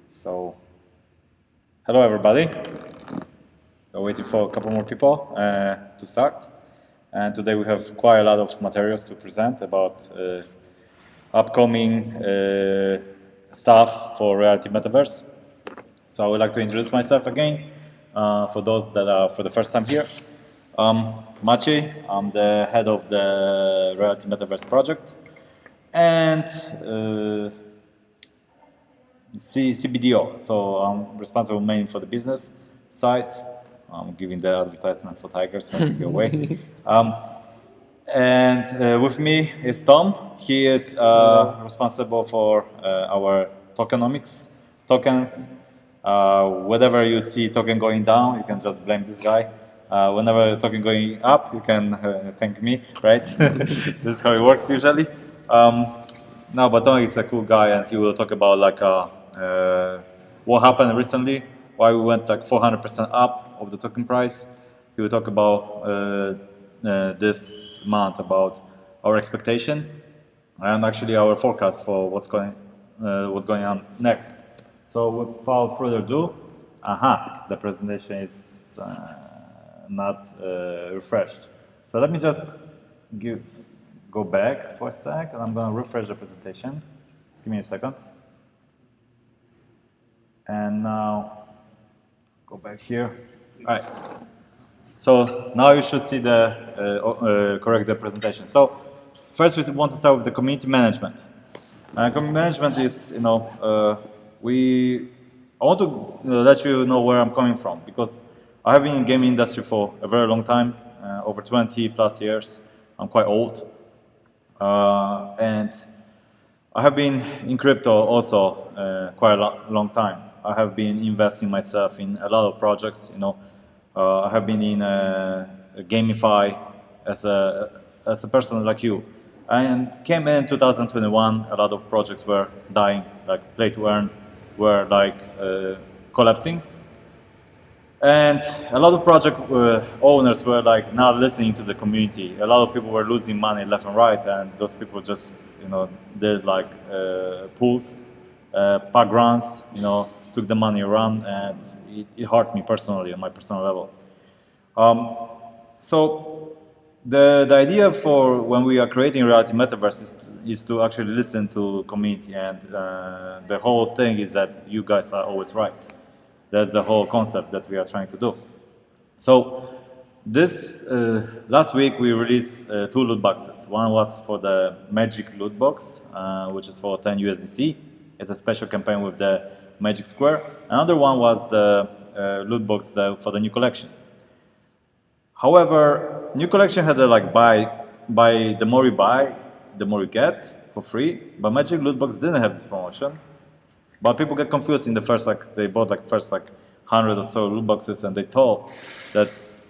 So, hello everybody. We're waiting for a couple more people to start. And today we have quite a lot of materials to present about upcoming stuff for Reality Metaverse. So I would like to introduce myself again for those that are for the first time here. Maciej, I'm the head of the Reality Metaverse project. And CBDO, so I'm responsible mainly for the business side. I'm giving the advertisement for Tigers when you're away. And with me is Tom. He is responsible for our tokenomics, tokens. Whenever you see token going down, you can just blame this guy. Whenever token going up, you can thank me, right? This is how it works usually. No, but Tom is a cool guy, and he will talk about like what happened recently, why we went like 400% up of the token price. He will talk about this month about our expectation and actually our forecast for what's going on next. So without further ado, the presentation is not refreshed. So let me just go back for a sec, and I'm going to refresh the presentation. Just give me a second. And now, go back here. All right. So now you should see the correct presentation. So first we want to start with the community management. Community management is, I want to let you know where I'm coming from, because I have been in the gaming industry for a very long time, over 20 plus years. I'm quite old. And I have been in crypto also quite a long time. I have been investing myself in a lot of projects. I have been in Gamify as a person like you. And came in 2021. A lot of projects were dying, like play to earn, were like collapsing. And a lot of project owners were like not listening to the community. A lot of people were losing money left and right, and those people just did like pools, park runs, took the money around, and it hurt me personally on my personal level. So the idea for when we are creating Reality Metaverse is to actually listen to community, and the whole thing is that you guys are always right. That's the whole concept that we are trying to do. So this last week we released 2 loot boxes. One was for the Magic loot box, which is for 10 USDC. It's a special campaign with the Magic Square. Another one was the loot box for the new collection. However, new collection had a like buy the more you buy, the more you get for free. But Magic loot box didn't have this promotion. But people get confused in the first, they bought 100 or so loot boxes, and they thought that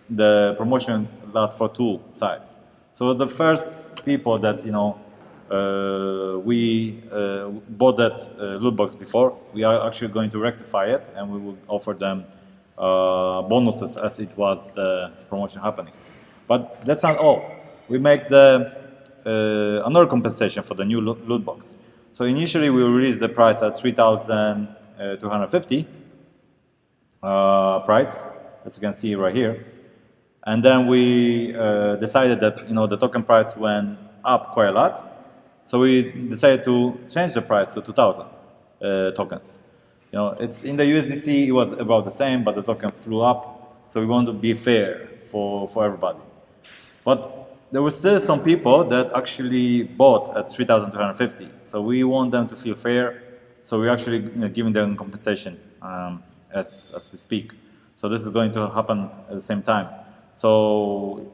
the promotion lasts for 2 sides. So the first people that, we bought that loot box before, we are actually going to rectify it, and we will offer them bonuses as it was the promotion happening. But that's not all. We make another compensation for the new loot box. So initially we released the price at 3,250 price, as you can see right here. And then we decided that the token price went up quite a lot. So we decided to change the price to 2,000 tokens. It's in the USDC it was about the same, but the token flew up. So we want to be fair for everybody. But there were still some people that actually bought at 3,250. So we want them to feel fair. So we're actually giving them compensation as we speak. So this is going to happen at the same time. So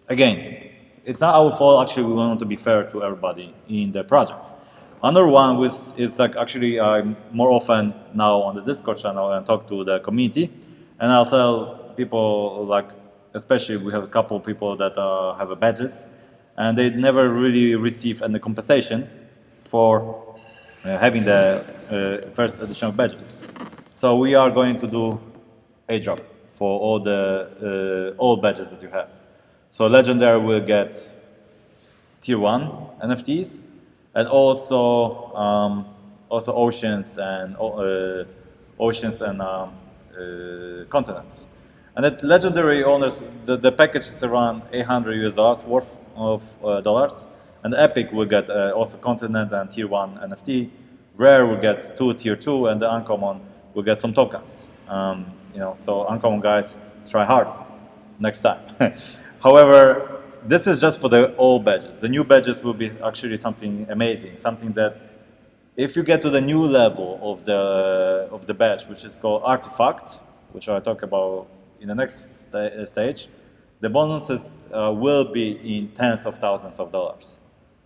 again, it's not our fault. Actually, we want to be fair to everybody in the project. Another one is actually I'm more often now on the Discord channel and talk to the community, and I'll tell people especially we have a couple of people that have badges, and they never really receive any compensation for having the first edition of badges. So we are going to do a drop for all the badges that you have. So Legendary will get tier 1 NFTs, and also also oceans and continents. And the legendary owners, the package is around $800 worth of dollars. And Epic will get also continent and tier 1 NFT. Rare will get 2 tier 2, and the uncommon will get some tokens. So uncommon guys, try hard next time. However, this is just for the old badges. The new badges will be actually something amazing, something that if you get to the new level of the badge, which is called Artifact, which I'll talk about in the next stage, the bonuses will be in tens of thousands of dollars.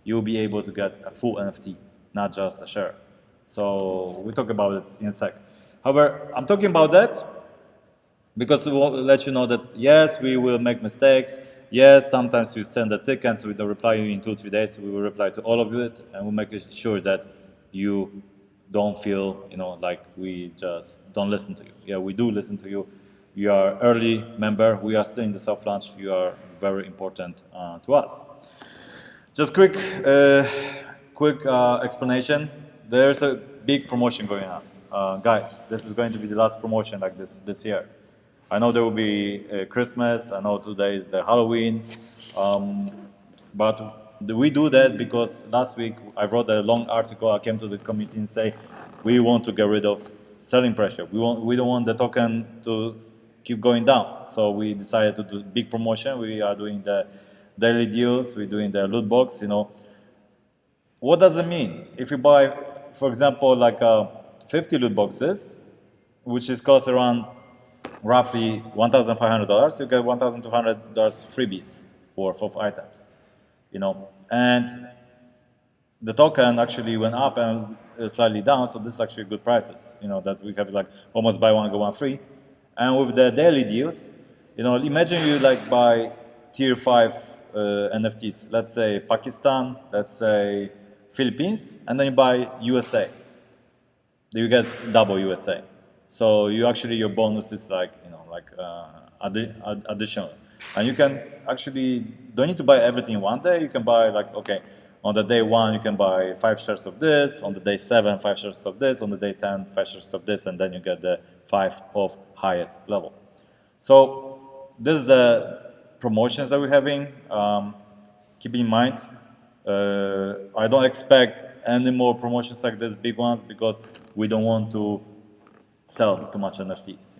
You'll be able to get a full NFT, not just a share. So we'll talk about it in a sec. However, I'm talking about that because we want to let you know that yes, we will make mistakes. Yes, sometimes you send the tickets, we don't reply you in 2-3 days. We will reply to all of it, and we'll make sure that you don't feel, like we just don't listen to you. Yeah, we do listen to you. You are early member. We are still in the soft launch. You are very important to us. Just quick explanation. There's a big promotion going on, guys. This is going to be the last promotion like this year. I know there will be Christmas. I know today is the Halloween, but we do that because last week I wrote a long article. I came to the committee and say we want to get rid of selling pressure. We don't want the token to keep going down. So we decided to do big promotion. We are doing the daily deals. We're doing the loot box. What does it mean? If you buy, for example, like 50 loot boxes, which is cost around roughly $1,500, you get $1,200 freebies worth of items. And the token actually went up and slightly down, so this is actually good prices. That we have like almost buy one get one free. And with the daily deals, imagine you like buy tier 5 NFTs, let's say Pakistan, let's say Philippines, and then you buy USA. You get double USA. So your bonus is additional. And you can actually, don't need to buy everything one day. You can buy on the day 1, you can buy 5 shares of this, on the day 7, 5 shares of this, on the day 10, 5 shares of this, and then you get the 5 of highest level. So this is the promotions that we're having. Keep in mind, I don't expect any more promotions like this, big ones, because we don't want to sell too much NFTs.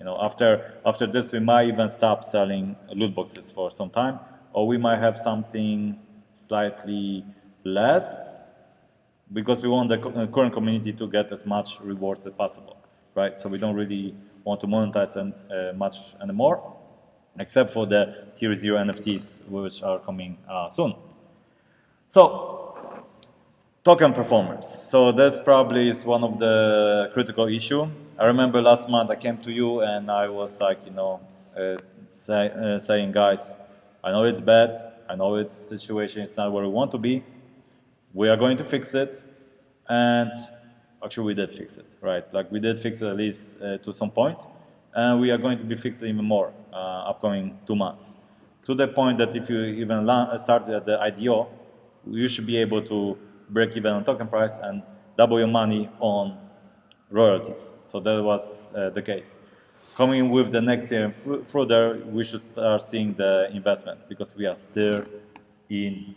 After this, we might even stop selling loot boxes for some time, or we might have something slightly less, because we want the current community to get as much rewards as possible, right? So we don't really want to monetize much anymore, except for the tier 0 NFTs, which are coming soon. So, token performance. So this probably is one of the critical issue. I remember last month I came to you and I was like, saying, guys, I know it's bad. I know its situation is not where we want to be. We are going to fix it. And actually we did fix it, right? Like we did fix it at least to some point. And we are going to be fixing even more upcoming 2 months. To the point that if you even start at the IDO, you should be able to break even on token price and double your money on royalties. So that was the case. Coming with the next year and further, we should start seeing the investment because we are still in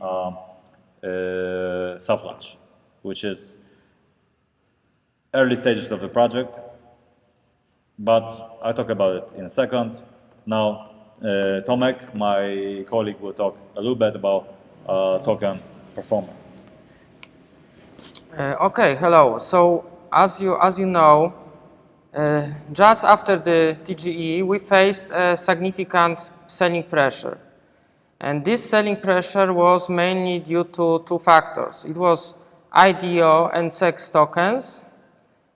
soft launch, which is early stages of the project. But I'll talk about it in a second. Now, Tomek, my colleague, will talk a little bit about token performance. Okay, hello. So as you know, just after the TGE, we faced a significant selling pressure. And this selling pressure was mainly due to 2 factors. It was IDO and SEX tokens,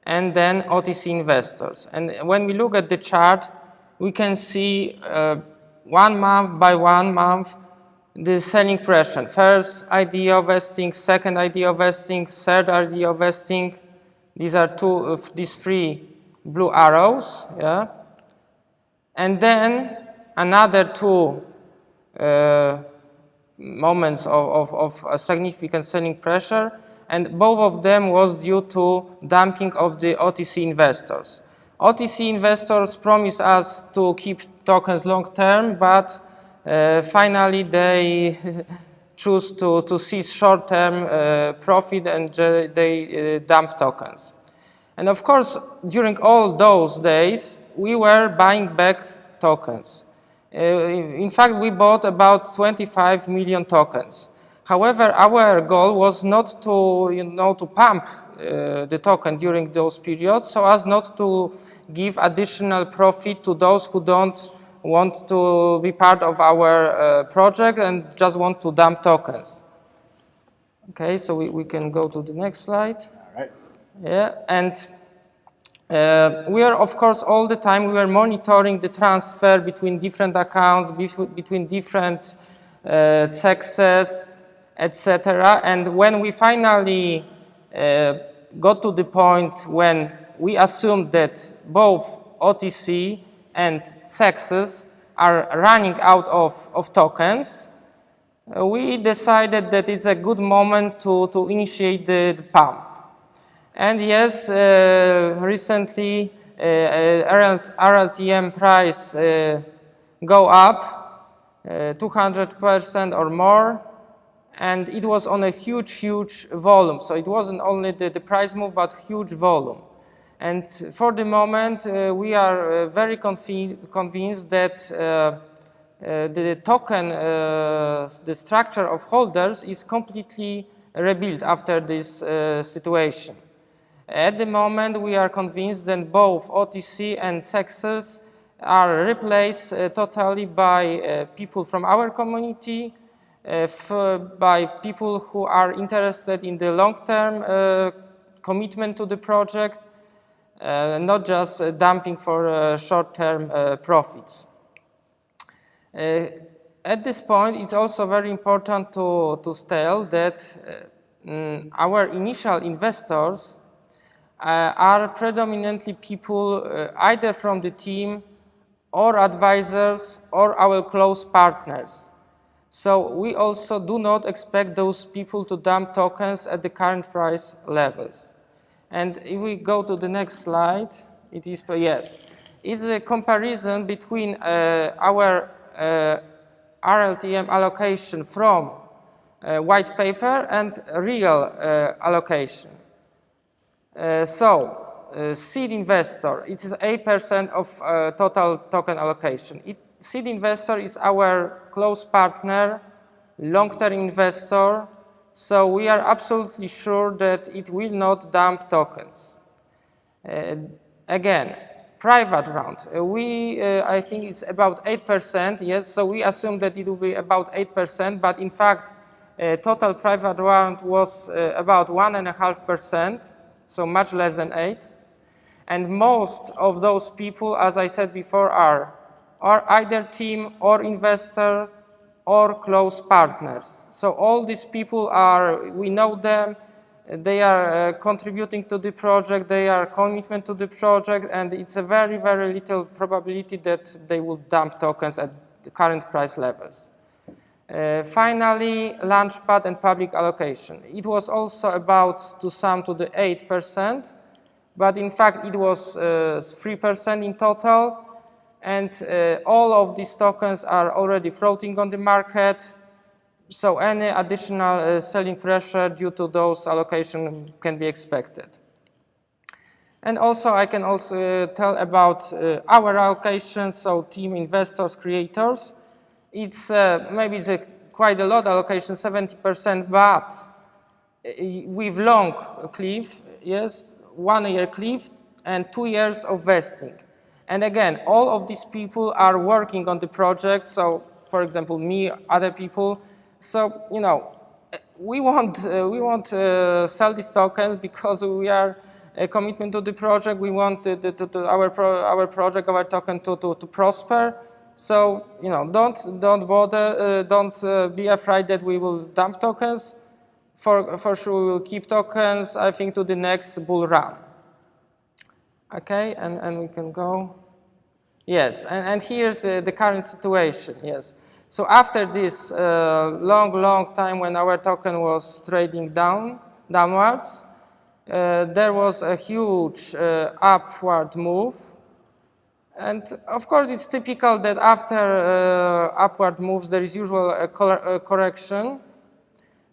and then OTC investors. And when we look at the chart, we can see 1 month by 1 month the selling pressure. First IDO vesting, second IDO vesting, third IDO vesting. These are these 3 blue arrows, yeah. And then another 2 moments of a significant selling pressure, and both of them was due to dumping of the OTC investors. OTC investors promised us to keep tokens long term, but finally they choose to seize short term profit, and they dump tokens. And of course, during all those days, we were buying back tokens. In fact, we bought about 25 million tokens. However, our goal was not to pump the token during those periods, so as not to give additional profit to those who don't want to be part of our project and just want to dump tokens. Okay, so we can go to the next slide. All right. Yeah, and we are, of course, all the time we were monitoring the transfer between different accounts, between different sexes, etc. And when we finally got to the point when we assumed that both OTC and sexes are running out of tokens, we decided that it's a good moment to initiate the pump. And yes, recently RLTM price go up 200% or more, and it was on a huge volume. So it wasn't only the price move, but huge volume. And for the moment, we are very convinced that the token, the structure of holders is completely rebuilt after this situation. At the moment, we are convinced that both OTC and sexes are replaced totally by people from our community, by people who are interested in the long-term commitment to the project, not just dumping for short-term profits. At this point, it's also very important to tell that our initial investors are predominantly people either from the team or advisors or our close partners. So we also do not expect those people to dump tokens at the current price levels. And if we go to the next slide, it is, yes, it's a comparison between our RLTM allocation from white paper and real allocation. Seed investor, it is 8% of total token allocation. Seed investor is our close partner, long-term investor, so we are absolutely sure that it will not dump tokens. Again, private round, I think it's about 8%, yes, so we assume that it will be about 8%, but in fact, total private round was about 1.5%, so much less than 8. And most of those people, as I said before, are either team or investor or close partners. So all these people we know them, they are contributing to the project, they are commitment to the project, and it's a very little probability that they will dump tokens at the current price levels. Finally, Launchpad and public allocation. It was also about to sum to the 8%, but in fact it was 3% in total, and all of these tokens are already floating on the market, so any additional selling pressure due to those allocations can be expected. And also I can also tell about our allocation, so team investors, creators. It's maybe it's quite a lot allocation, 70%, but with long cliff, yes, 1 year cliff and 2 years of vesting. And again, all of these people are working on the project. So, for example, me, other people. So, you know, we won't sell these tokens because we are a commitment to the project. We want our project, our token to prosper. So, you know, don't bother, don't be afraid that we will dump tokens. For sure, we will keep tokens, I think, to the next bull run. Okay, and we can go. Yes, and here's the current situation, yes. So after this long time when our token was trading down, downwards. There was a huge upward move. And of course, it's typical that after upward moves, there is usually a correction.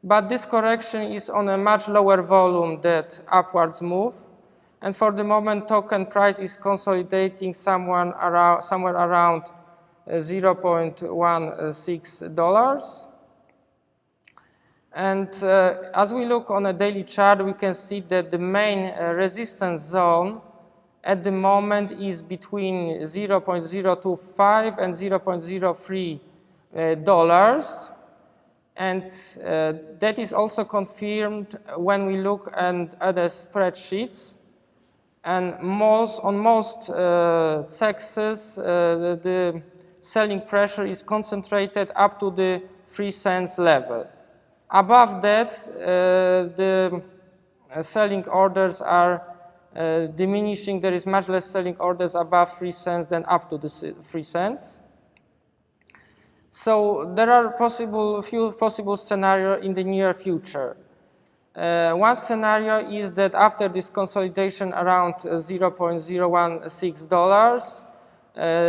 But this correction is on a much lower volume than upwards move. And for the moment, token price is consolidating somewhere around $0.16. And as we look on a daily chart, we can see that the main resistance zone at the moment is between 0.025 and $0.03. And that is also confirmed when we look at other spreadsheets. And on most CEXs, the selling pressure is concentrated up to the 3 cents level. Above that, the selling orders are diminishing. There is much less selling orders above 3 cents than up to the 3 cents. So there are few possible scenarios in the near future. One scenario is that after this consolidation around $0.016,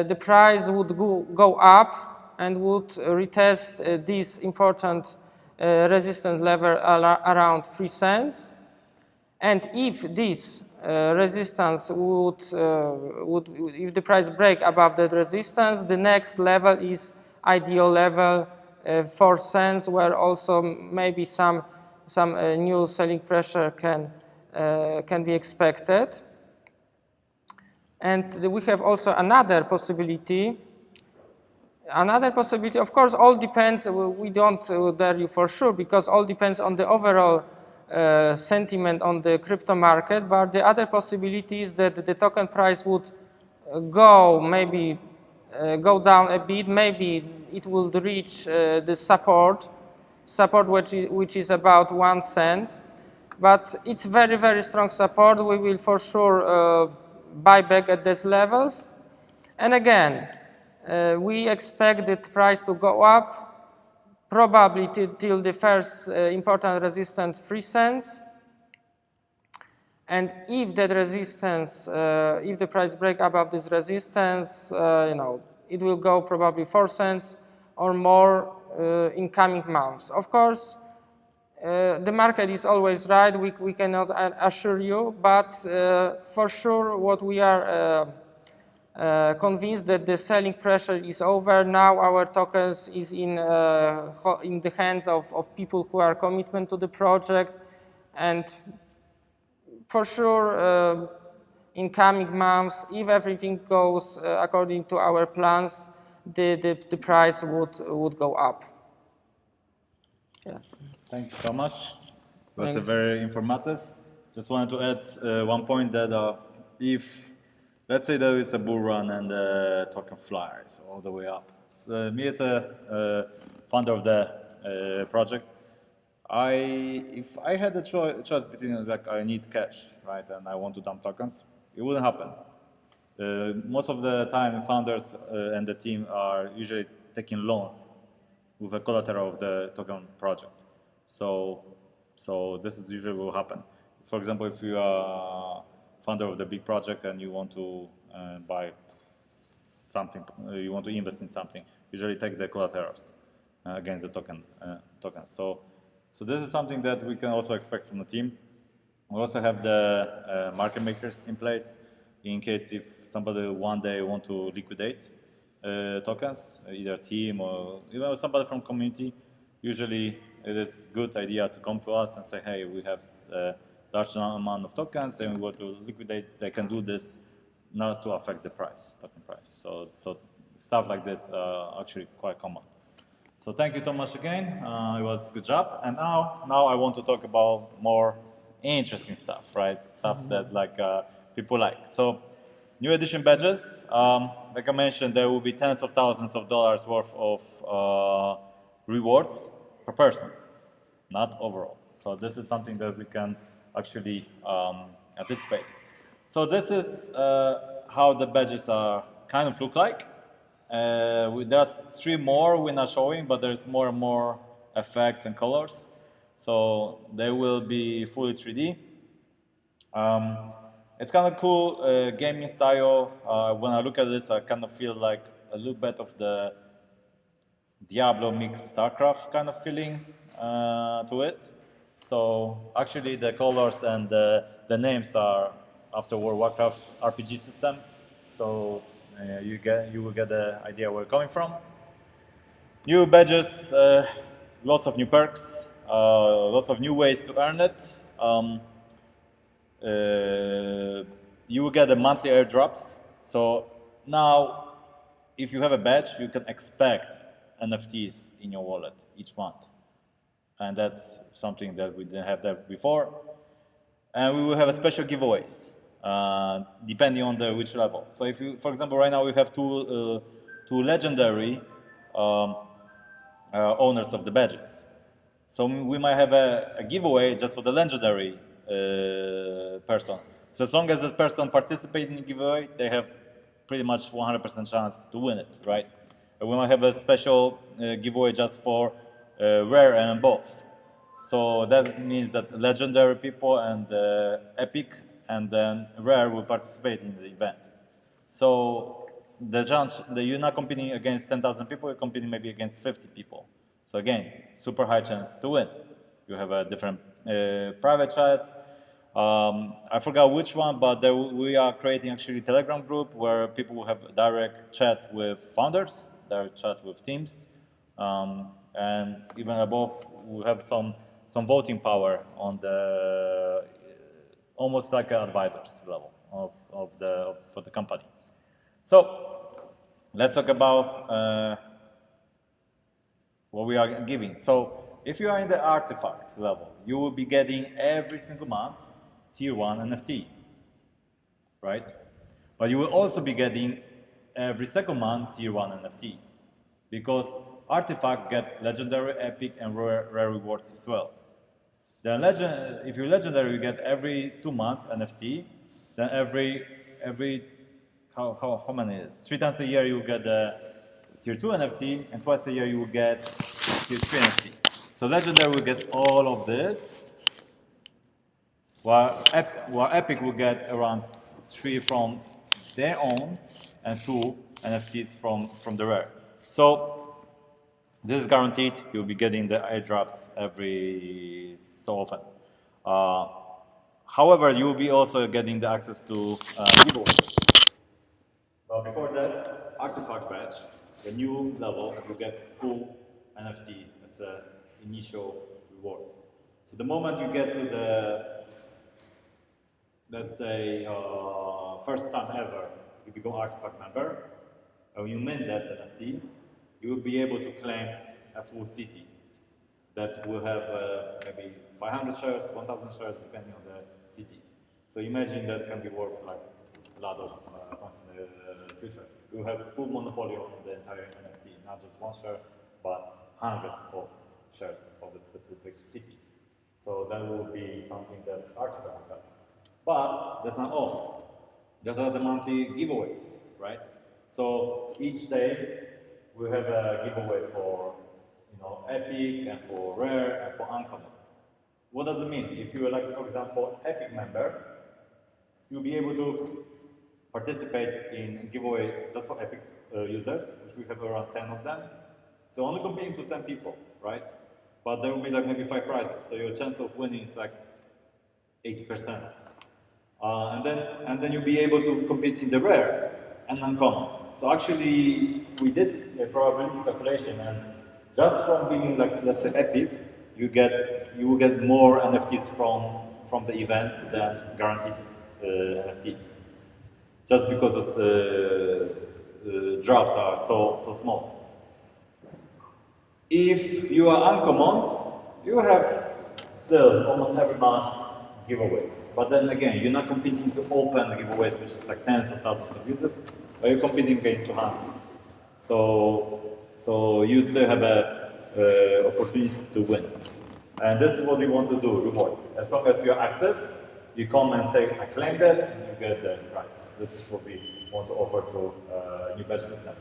the price would go up and would retest this important resistance level around 3 cents. And if this resistance if the price break above that resistance, the next level is ideal level 4 cents, where also maybe some new selling pressure can be expected. And we have also another possibility. Of course, all depends. We don't tell you for sure because all depends on the overall sentiment on the crypto market. But the other possibility is that the token price would go down a bit. Maybe it will reach the support which is about 1 cent. But it's very, very strong support. We will for sure buy back at these levels. And again, we expect the price to go up probably till the first important resistance 3 cents. And if that resistance, if the price break above this resistance, it will go probably 4 cents or more in coming months. Of course, the market is always right. We cannot assure you, but for sure, what we are convinced that the selling pressure is over. Now our tokens is in the hands of people who are committed to the project, and for sure, in coming months, if everything goes according to our plans, the price would go up. Yeah. Thank you so much. It was very informative. Just wanted to add one point that if, let's say that it's a bull run and the token flies all the way up. So, me as a founder of the project, if I had the choice between like I need cash, right, and I want to dump tokens, it wouldn't happen. Most of the time, founders and the team are usually taking loans with a collateral of the token project. So this is usually will happen. For example, if you are founder of the big project and you want to buy something, you want to invest in something, usually take the collaterals against the tokens. So this is something that we can also expect from the team. We also have the market makers in place in case if somebody one day want to liquidate tokens, either team or even somebody from community. Usually it is a good idea to come to us and say, hey, we have a large amount of tokens and we want to liquidate. They can do this not to affect the price, token price. So stuff like this actually quite common. So thank you, Tomasz, again. It was a good job. And now I want to talk about more interesting stuff, right? Stuff that like people like. So new edition badges. Like I mentioned, there will be tens of thousands of dollars worth of rewards per person, not overall. So this is something that we can actually anticipate. So this is how the badges are kind of look like. There's 3 more we're not showing, but there's more and more effects and colors. So they will be fully 3D. It's kind of cool gaming style. When I look at this, I kind of feel like a little bit of the Diablo mixed StarCraft kind of feeling to it. So actually the colors and the names are after World of Warcraft RPG system. So you will get the idea where we're coming from. New badges, lots of new perks, lots of new ways to earn it. You will get the monthly airdrops. So now, if you have a badge, you can expect NFTs in your wallet each month. And that's something that we didn't have that before. And we will have a special giveaways, depending on which level. So if you, for example, right now we have two legendary owners of the badges. So we might have a giveaway just for the legendary person. So as long as that person participates in the giveaway, they have pretty much 100% chance to win it, right? And we might have a special giveaway just for rare and above. So that means that legendary people and epic and then rare will participate in the event. So the chance that you're not competing against 10,000 people, you're competing maybe against 50 people. So again, super high chance to win. You have a different private chats. I forgot which one, but we are creating actually a Telegram group where people will have direct chat with founders, direct chat with teams, and even above, we have some voting power on the almost like an advisors level for the company. So let's talk about what we are giving. So if you are in the artifact level, you will be getting every single month tier 1 NFT, right? But you will also be getting every second month tier 1 NFT, because artifact get legendary, epic, and rare rewards as well. Then if you're legendary, you get every 2 months NFT. Then every how many is 3 times a year you will get the tier 2 NFT, and twice a year you will get tier 3 NFT. So legendary will get all of this, while epic will get around 3 from their own and 2 NFTs from the rare. So this is guaranteed. You'll be getting the airdrops every so often. However, you will be also getting the access to giveaways. But before that, artifact badge, the new level, you get full NFT as an initial reward. So the moment you get to the, let's say, first time ever, you become artifact member, and you mint that NFT, you will be able to claim a full city that will have maybe 500 shares, 1,000 shares, depending on the city. So imagine that can be worth like a lot of coins in the future. You have full monopoly on the entire NFT, not just one share, but hundreds of shares of a specific city. So that will be something that artifact will have. But that's not all. Those are the monthly giveaways, right? So each day we have a giveaway for epic and for rare and for uncommon. What does it mean? If you are like, for example, epic member, you'll be able to participate in giveaway just for epic users, which we have around 10 of them. So only competing to 10 people, right? But there will be like maybe 5 prizes, so your chance of winning is like 80%. And then you'll be able to compete in the rare and uncommon. So actually, we did a probability calculation, and just from being like, let's say, epic, you will get more NFTs from the events than guaranteed NFTs. Just because drops are so small. If you are uncommon, you have still almost every month giveaways. But then again, you're not competing to open giveaways, which is like tens of thousands of users, but you're competing against 200. So you still have a opportunity to win. And this is what we want to do, reward. As long as you're active, you come and say, I claimed it, and you get the prize. This is what we want to offer to new badge system.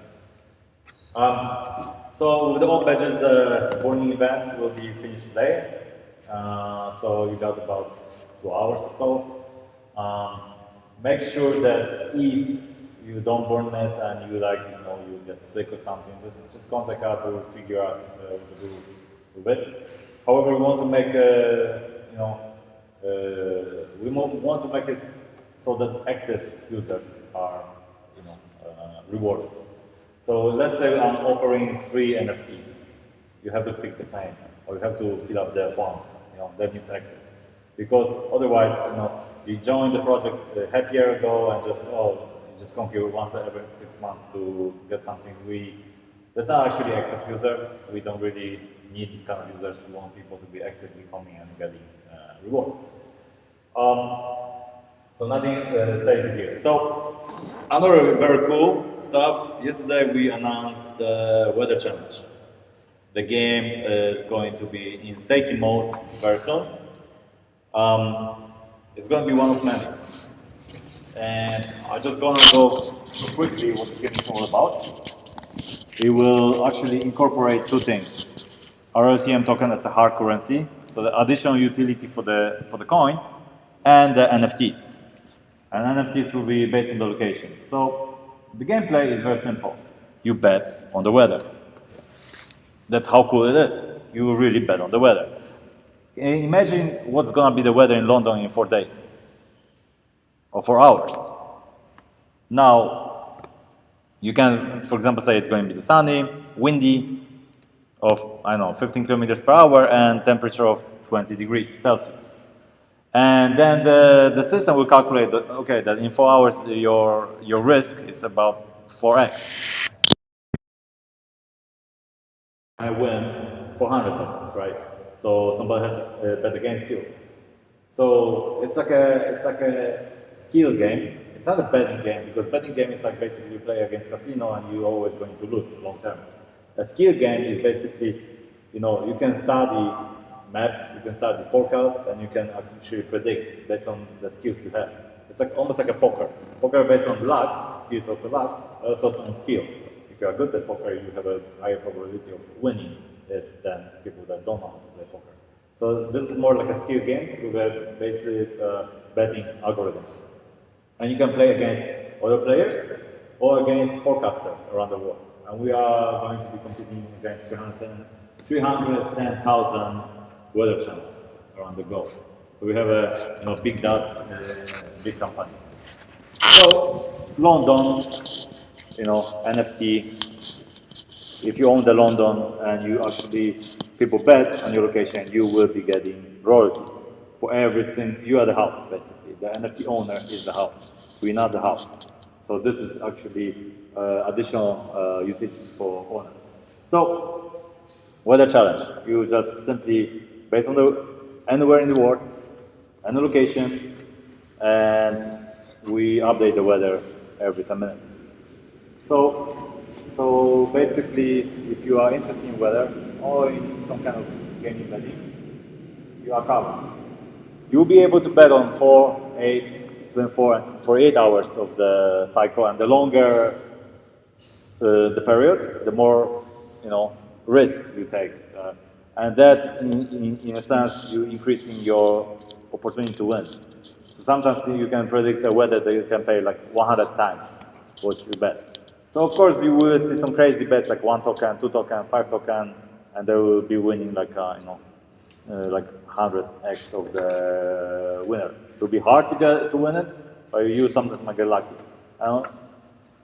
So with all badges, the boarding event will be finished today. So you got about 2 hours or so. Make sure that if you don't burn it and you you get sick or something, just contact us. We will figure out what to do with it. However, we want to make want to make it so that active users are rewarded. So let's say I'm offering free NFTs. You have to click the claim, or you have to fill up the form. That means active. Because otherwise, you joined the project a half year ago and you just come here once every 6 months to get something. That's not actually active user. We don't really need this kind of users. We want people to be actively coming and getting rewards. So nothing safe here. So another very cool stuff. Yesterday we announced the weather challenge. The game is going to be in staking mode very soon. It's going to be one of many. And I'm just going to go quickly what the game is all about. We will actually incorporate two things. RLTM token as a hard currency, so the additional utility for the coin, and the NFTs. And NFTs will be based on the location. So the gameplay is very simple. You bet on the weather. That's how cool it is. You will really bet on the weather. Imagine what's going to be the weather in London in 4 days. Or 4 hours. Now, you can, for example, say it's going to be sunny, windy, of, 15 kilometers per hour, and temperature of 20 degrees Celsius. And then the system will calculate that, okay, that in 4 hours your risk is about 4x. I win 400 tokens, right? So somebody has to bet against you. So it's like a skill game. It's not a betting game, because betting game is like basically you play against casino and you're always going to lose long term. A skill game is basically, you can study maps, you can study forecast, and you can actually predict based on the skills you have. It's like almost like a poker. Poker based on luck, is also luck, but also on skill. If you are good at poker, you have a higher probability of winning it than people that don't know how to play poker. So this is more like a skill games with a basic betting algorithms. And you can play against other players or against forecasters around the world. And we are going to be competing against 310,000 weather channels around the globe. So we have a big dots, big company. So London, NFT. If you own the London and people bet on your location, you will be getting royalties for everything. You are the house, basically. The NFT owner is the house. We're not the house. So this is actually additional utility for owners. So weather challenge. You just simply, based on anywhere in the world, any location, and we update the weather every 10 minutes. So basically, if you are interested in weather or in some kind of gaming betting, you are covered. You will be able to bet on 4, 8, 24, and 48 hours of the cycle, and the longer the period, the more risk you take, and that, in a sense, you increasing your opportunity to win. So sometimes you can predict the weather that you can pay like 100 times what you bet. So of course you will see some crazy bets like 1 token, 2 token, 5 token, and they will be winning like like 100x of the winner. It will be hard to win it, but you sometimes might get lucky.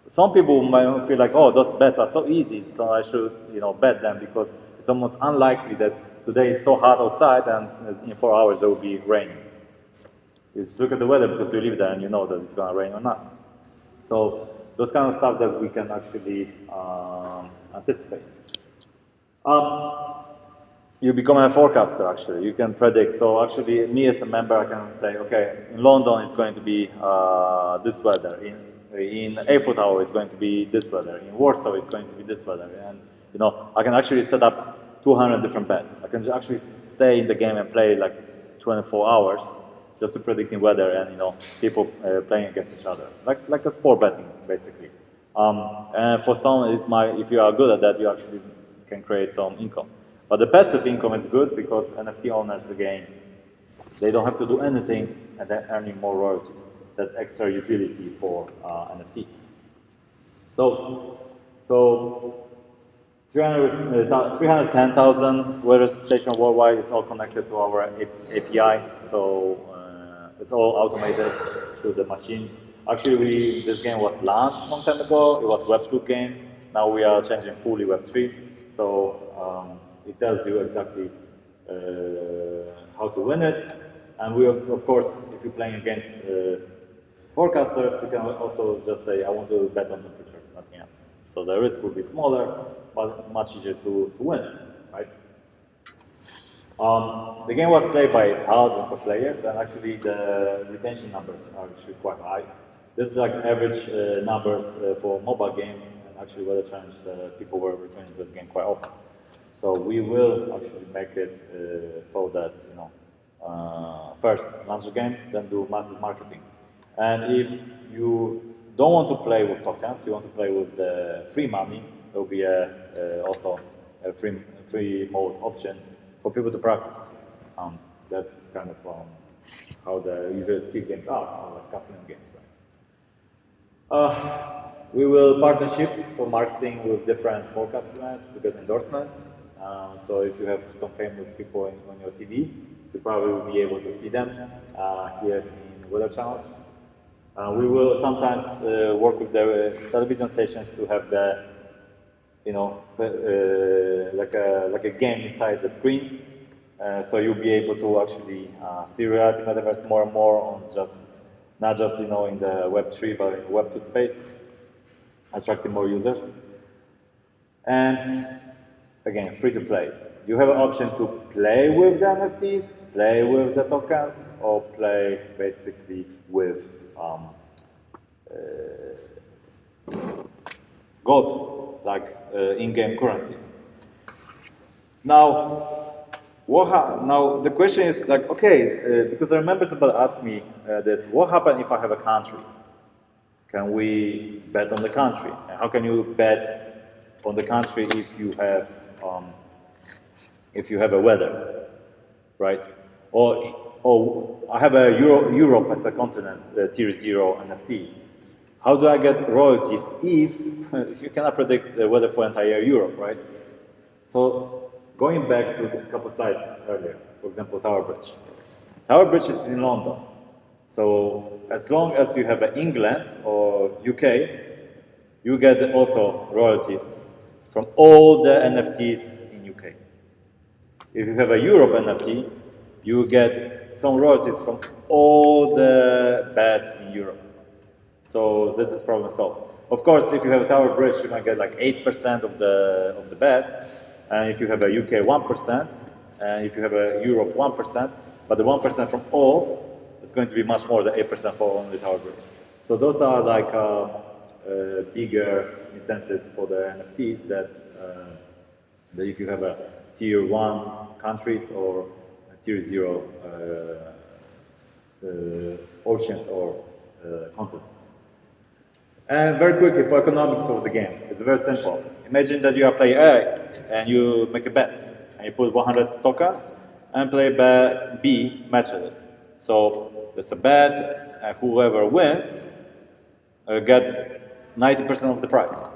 Some people might feel like, oh, those bets are so easy, so I should bet them, because it's almost unlikely that today is so hot outside and in 4 hours there will be raining. You just look at the weather because you live there and you know that it's going to rain or not. So those kind of stuff that we can actually anticipate. You become a forecaster, actually. You can predict. So actually, me as a member, I can say, okay, in London it's going to be this weather. In Eiffel Tower it's going to be this weather. In Warsaw it's going to be this weather. And I can actually set up 200 different bets. I can actually stay in the game and play like 24 hours just to predicting weather and people playing against each other, like a sport betting basically. And for some, if you are good at that, you actually can create some income. But the passive income is good because NFT owners, again, they don't have to do anything and they're earning more royalties. That extra utility for NFTs. So 310,000 weather stations worldwide is all connected to our API. So it's all automated through the machine. Actually, this game was launched a long time ago. It was Web 2 game. Now we are changing fully Web 3. So it tells you exactly how to win it. And we, of course, if you're playing against forecasters, you can also just say, I want to bet on temperature, nothing else. So the risk will be smaller, but much easier to win, right? The game was played by thousands of players, and actually the retention numbers are actually quite high. This is like average numbers for a mobile game, and actually Weather Challenge, people were returning to the game quite often. So we will actually make it so that, you know, first launch the game, then do massive marketing. And if you don't want to play with tokens, you want to play with the free money, there will be also a free mode option for people to practice. That's kind of how the usual skill games are, like casino games, right? We will partnership for marketing with different forecast brands to get endorsements. So if you have some famous people on your TV, you probably will be able to see them here in Weather Challenge. We will sometimes work with the television stations to have the, you know, like a game inside the screen. So you'll be able to actually see reality metaverse more and more on not just, you know, in the Web3, but in Web2 space, attracting more users. And again, free to play. You have an option to play with the NFTs, play with the tokens, or play basically with gold, like in-game currency. Now the question is like, okay, because I remember somebody asked me this: what happens if I have a country? Can we bet on the country? And how can you bet on the country if you have a weather, right? Or I have a Europe as a continent, tier 0 NFT. How do I get royalties if you cannot predict the weather for entire Europe, right? So going back to a couple slides earlier, for example, Tower Bridge. Tower Bridge is in London. So as long as you have England or UK, you get also royalties from all the NFTs in UK. If you have a Europe NFT, you get some royalties from all the bets in Europe. So this is problem solved. Of course, if you have a Tower Bridge, you might get like 8% of the bet, and if you have a UK 1%, and if you have a Europe 1%, but the 1% from all, it's going to be much more than 8% for only Tower Bridge. So those are like bigger incentives for the NFTs that if you have a tier 1 countries or tier 0 oceans or continents. And very quickly for economics of the game, it's very simple. Imagine that you are player A and you make a bet and you put 100 tokens and player B matches it. So there's a bet and whoever wins get 90% of the prize.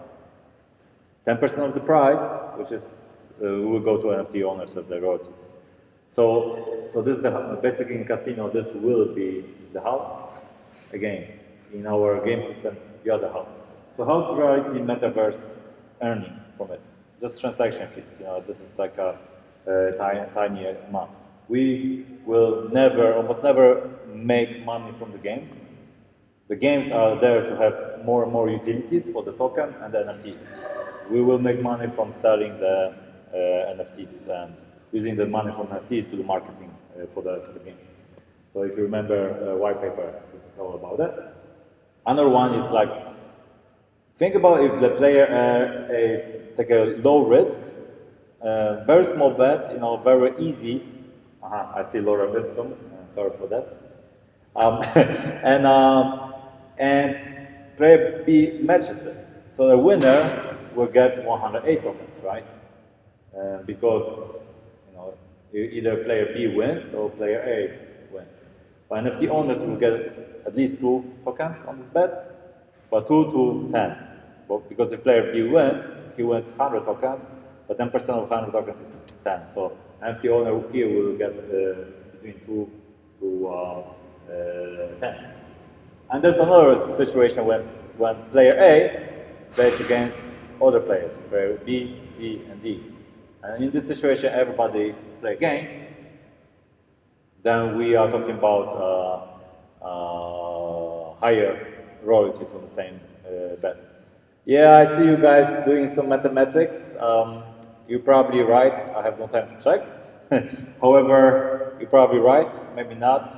10% of the prize, which is will go to NFT owners of the royalties. So this is basically in casino. This will be the house. Again, in our game system, the other house. So how's reality metaverse earning from it? Just transaction fees. You know, this is like a tiny amount. We will almost never make money from the games. The games are there to have more and more utilities for the token and the NFTs. We will make money from selling the NFTs and using the money from NFTs to do marketing for the games. So if you remember white paper, this is all about that. Another one is like, think about if the player take a low risk, very small bet, you know, very easy. I see Laura Benson, sorry for that. And player B matches it. So the winner will get 108 tokens, right? Because Either player B wins or player A wins. But NFT owners will get at least 2 tokens on this bet, but 2 to 10. But because if player B wins, he wins 100 tokens, but 10% of 100 tokens is 10. So NFT owner here will get between 2 to 10. And there's another situation when player A plays against other players, player B, C, and D. And in this situation, everybody play against. Then we are talking about higher royalties on the same bet. Yeah, I see you guys doing some mathematics. You're probably right. I have no time to check. However, you're probably right. Maybe not.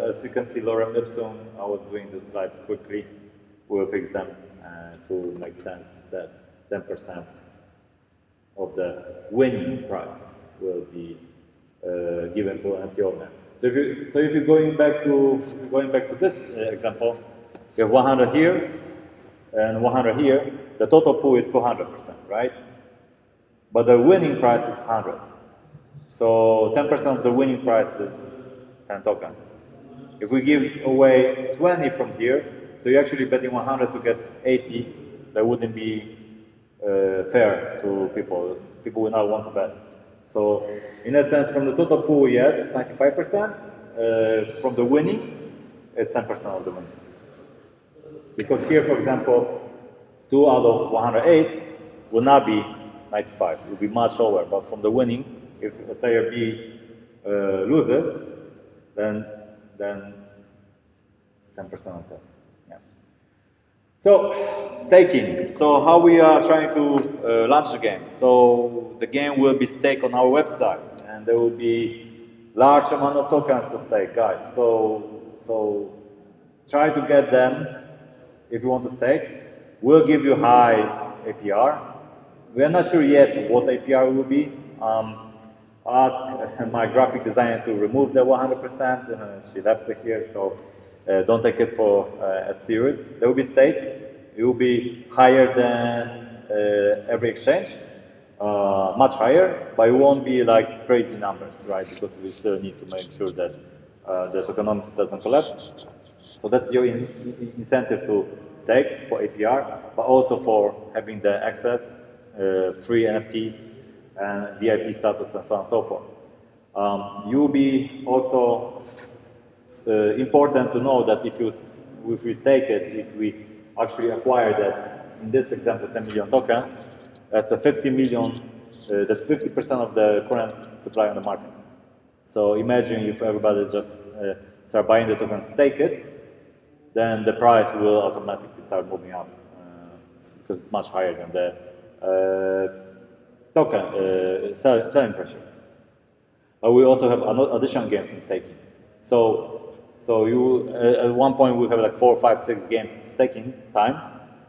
As you can see, lorem ipsum, I was doing the slides quickly. We'll fix them to make sense that 10% of the winning price will be given to an NFT owner. So if you're going back to this example, you have 100 here and 100 here. The total pool is 200%, right? But the winning price is 100. So 10% of the winning price is 10 tokens. If we give away 20 from here, so you're actually betting 100 to get 80, that wouldn't be fair to people. People will not want to bet. So in a sense, from the total pool, yes, it's 95%. From the winning, it's 10% of the winning. Because here, for example, 2 out of 108 will not be 95. It will be much lower. But from the winning, if a player B loses, then 10% of that. Yeah. So staking. So how we are trying to launch the game. So the game will be staked on our website, and there will be large amount of tokens to stake, guys. So try to get them if you want to stake. We'll give you high APR. We are not sure yet what APR will be. Ask my graphic designer to remove the 100%. She left it here, so don't take it for as serious. There will be stake. It will be higher than every exchange, much higher, but it won't be like crazy numbers, right? Because we still need to make sure that the tokenomics doesn't collapse. So that's your incentive to stake for APR, but also for having the access, free NFTs, and VIP status, and so on and so forth. You will be also important to know that if we stake it, if we actually acquire that, in this example, 10 million tokens, that's a 50 million, that's 50% of the current supply on the market. So imagine if everybody just start buying the tokens, stake it, then the price will automatically start moving up because it's much higher than the token selling pressure. We also have additional games in staking. So you at one point we have like 4, 5, 6 games in staking time.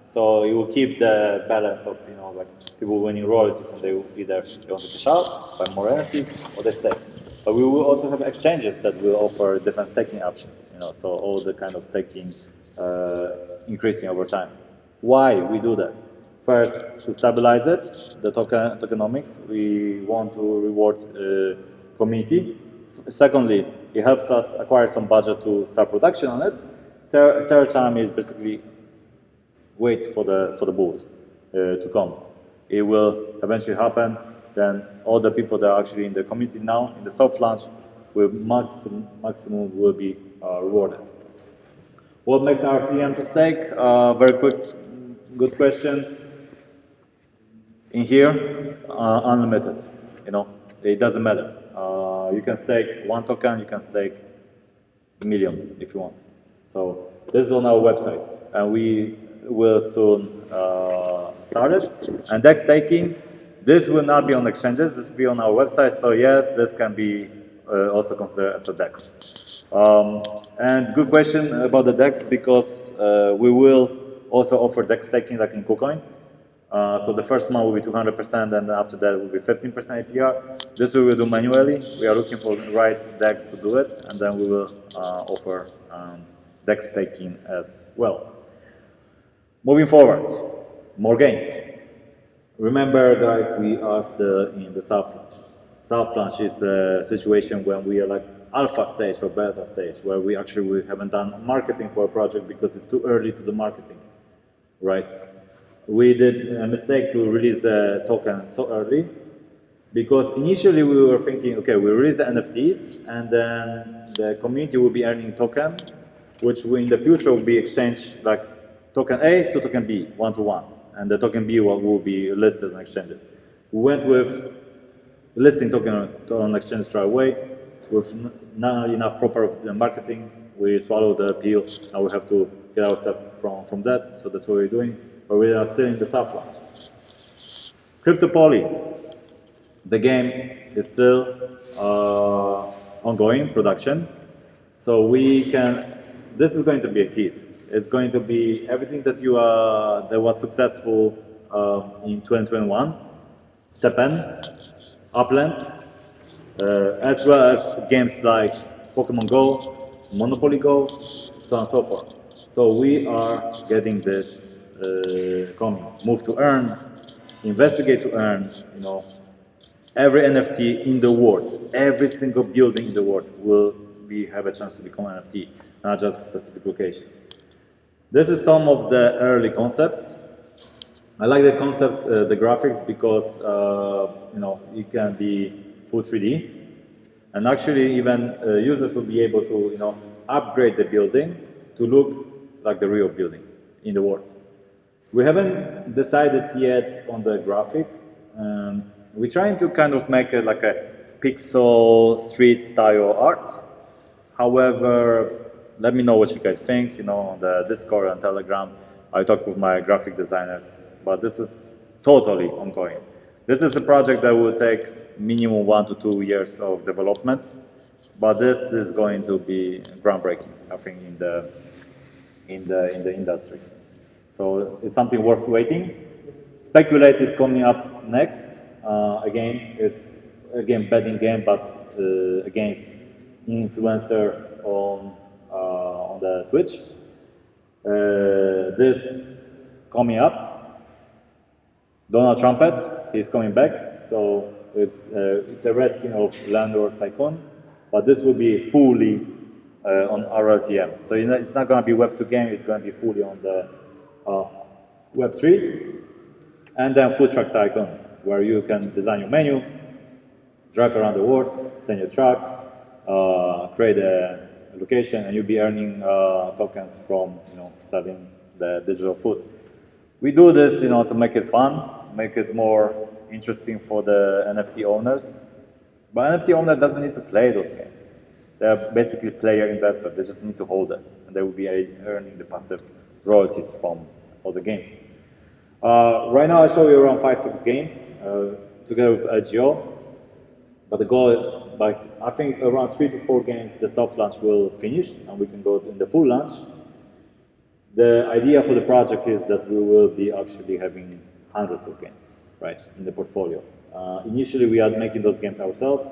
So you will keep the balance of like people winning royalties, and they will either they want to cash out, buy more NFTs, or they stake. But we will also have exchanges that will offer different staking options. So all the kind of staking increasing over time. Why we do that? First, to stabilize it, the tokenomics. We want to reward community. Secondly, it helps us acquire some budget to start production on it. Third time is basically wait for the bulls to come. It will eventually happen. Then all the people that are actually in the community now, in the soft launch, will maximum will be rewarded. What makes RPM to stake? Very good question. In here, unlimited. It doesn't matter. You can stake 1 token, you can stake 1 million if you want. So this is on our website, and we will soon start it. And DEX staking, this will not be on exchanges. This will be on our website. So yes, this can be also considered as a DEX. And good question about the DEX, because we will also offer DEX staking like in KuCoin. So the first month will be 200%, and after that will be 15% APR. This we will do manually. We are looking for the right DEX to do it, and then we will offer DEX staking as well. Moving forward, more games. Remember, guys, we are still in the soft launch. soft launch is the situation when we are like alpha stage or beta stage, where we haven't done marketing for a project because it's too early to do marketing, right? We did a mistake to release the token so early because initially we were thinking, okay, we release the NFTs and then the community will be earning token, which in the future will be exchanged like token A to token B, 1-to-1, and the token B will be listed on exchanges. We went with listing token on exchange right away with not enough proper marketing. We swallowed the pill and we have to get ourselves from that, so that's what we're doing. But we are still in the soft launch. CryptoPoly, the game is still ongoing production, so this is going to be a hit. It's going to be everything that that was successful in 2021, Steppen, Upland, as well as games like Pokemon Go, Monopoly Go, so on and so forth. So we are getting this coming. Move to earn, investigate to earn. Every NFT in the world, every single building in the world will have a chance to become NFT, not just specific locations. This is some of the early concepts. I like the concepts, the graphics, because it can be full 3D, and actually even users will be able to upgrade the building to look like the real building in the world. We haven't decided yet on the graphic. We're trying to kind of make it like a pixel street style art. However, let me know what you guys think, on the Discord and Telegram. I talk with my graphic designers, but this is totally ongoing. This is a project that will take minimum 1 to 2 years of development, but this is going to be groundbreaking, I think, in the industry. So it's something worth waiting. Speculate is coming up next. Again, it's betting game, but against influencer on the Twitch. This coming up. Donald Trumpet, he's coming back. So it's a reskin of Landlord Tycoon, but this will be fully on RLTM. So it's not going to be Web2 game. It's going to be fully on the Web3, and then Food Truck Tycoon, where you can design your menu, drive around the world, send your trucks, create a location, and you'll be earning tokens from selling the digital food. We do this to make it fun, make it more interesting for the NFT owners. But NFT owner doesn't need to play those games. They're basically player investors. They just need to hold it, and they will be earning the passive royalties from all the games. Right now I show you around 5-6 games together with LGO, but the goal, I think around 3 to 4 games the soft launch will finish and we can go in the full launch. The idea for the project is that we will be actually having hundreds of games, right, in the portfolio. Initially we are making those games ourselves.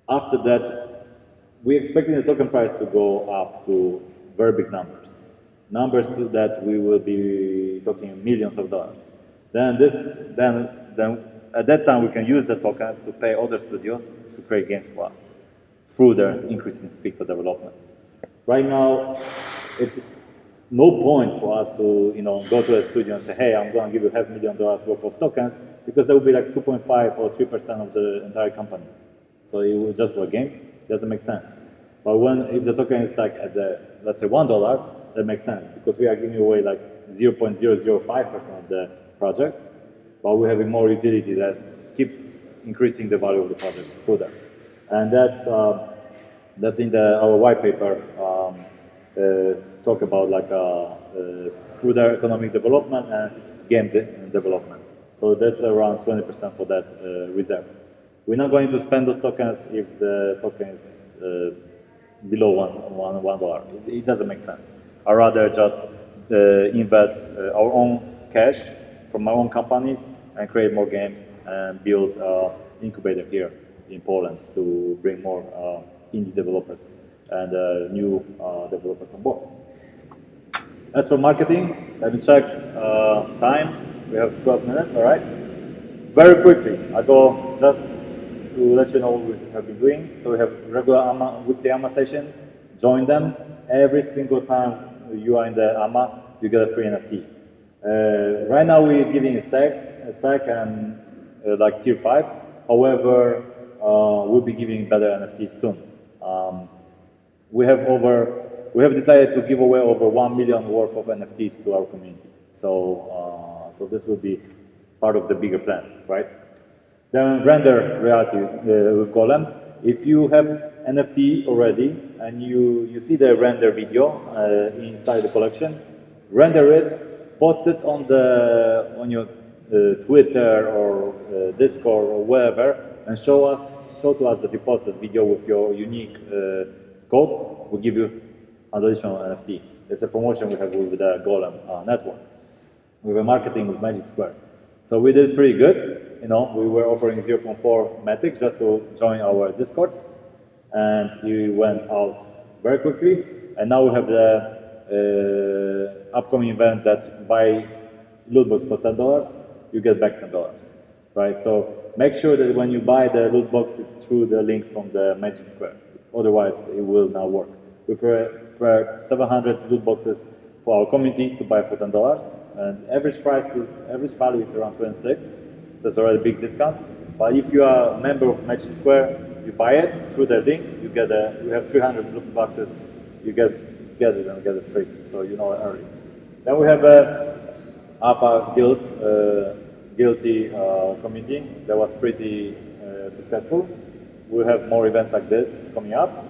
After that, we're expecting the token price to go up to very big numbers that we will be talking millions of dollars. Then at that time we can use the tokens to pay other studios to create games for us through their increasing speed of development. Right now, it's no point for us to go to a studio and say, hey, I'm going to give you $500,000 worth of tokens, because that would be like 2.5 or 3% of the entire company. So it was just for a game. It doesn't make sense. But if the token is like at let's say $1, that makes sense, because we are giving away like 0.005% of the project, but we're having more utility that keeps increasing the value of the project further. And that's in our white paper, talk about like further economic development and game development. So that's around 20% for that reserve. We're not going to spend those tokens if the token is below $1. It doesn't make sense. I'd rather just invest our own cash from my own companies and create more games and build an incubator here in Poland to bring more indie developers and new developers on board. As for marketing, let me check time. We have 12 minutes, all right? Very quickly, I go just to let you know what we have been doing. So we have regular AMA, weekly AMA session. Join them. Every single time you are in the AMA, you get a free NFT. Right now we're giving a SEC and like tier 5. However, we'll be giving better NFTs soon. We have decided to give away over 1 million worth of NFTs to our community. So, so this will be part of the bigger plan, right? Then render reality with Golem. If you have NFT already and you see the render video inside the collection, render it, post it on your Twitter or Discord or wherever, and show to us that you posted video with your unique code. We'll give you an additional NFT. It's a promotion we have with the Golem network. We were marketing with Magic Square. So we did pretty good. You know, we were offering 0.4 Matic just to join our Discord, and we went out very quickly. And now we have the upcoming event that buy loot box for $10, you get back $10, right? So make sure that when you buy the loot box, it's through the link from the Magic Square. Otherwise, it will not work. We prepared 700 loot boxes for our community to buy for $10, and average value is around 26. That's already a big discount. But if you are a member of Magic Square, you buy it through the link. You have 300 loot boxes. You get it and get it free. So you know it early. Then we have a Alpha Guilty community that was pretty successful. We'll have more events like this coming up.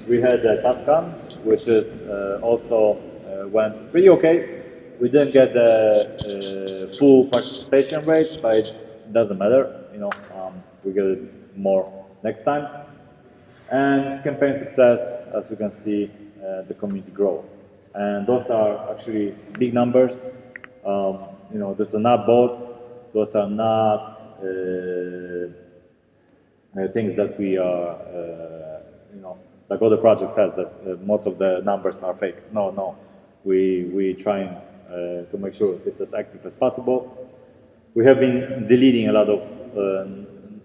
We had Tascam, which is also went pretty okay. We didn't get the full participation rate, but it doesn't matter. You know, we get it more next time. And campaign success, as you can see, the community grow. And those are actually big numbers. You know, those are not bots. Those are not things that we are, you know, like other projects has that most of the numbers are fake. No. We trying to make sure it's as active as possible. We have been deleting a lot of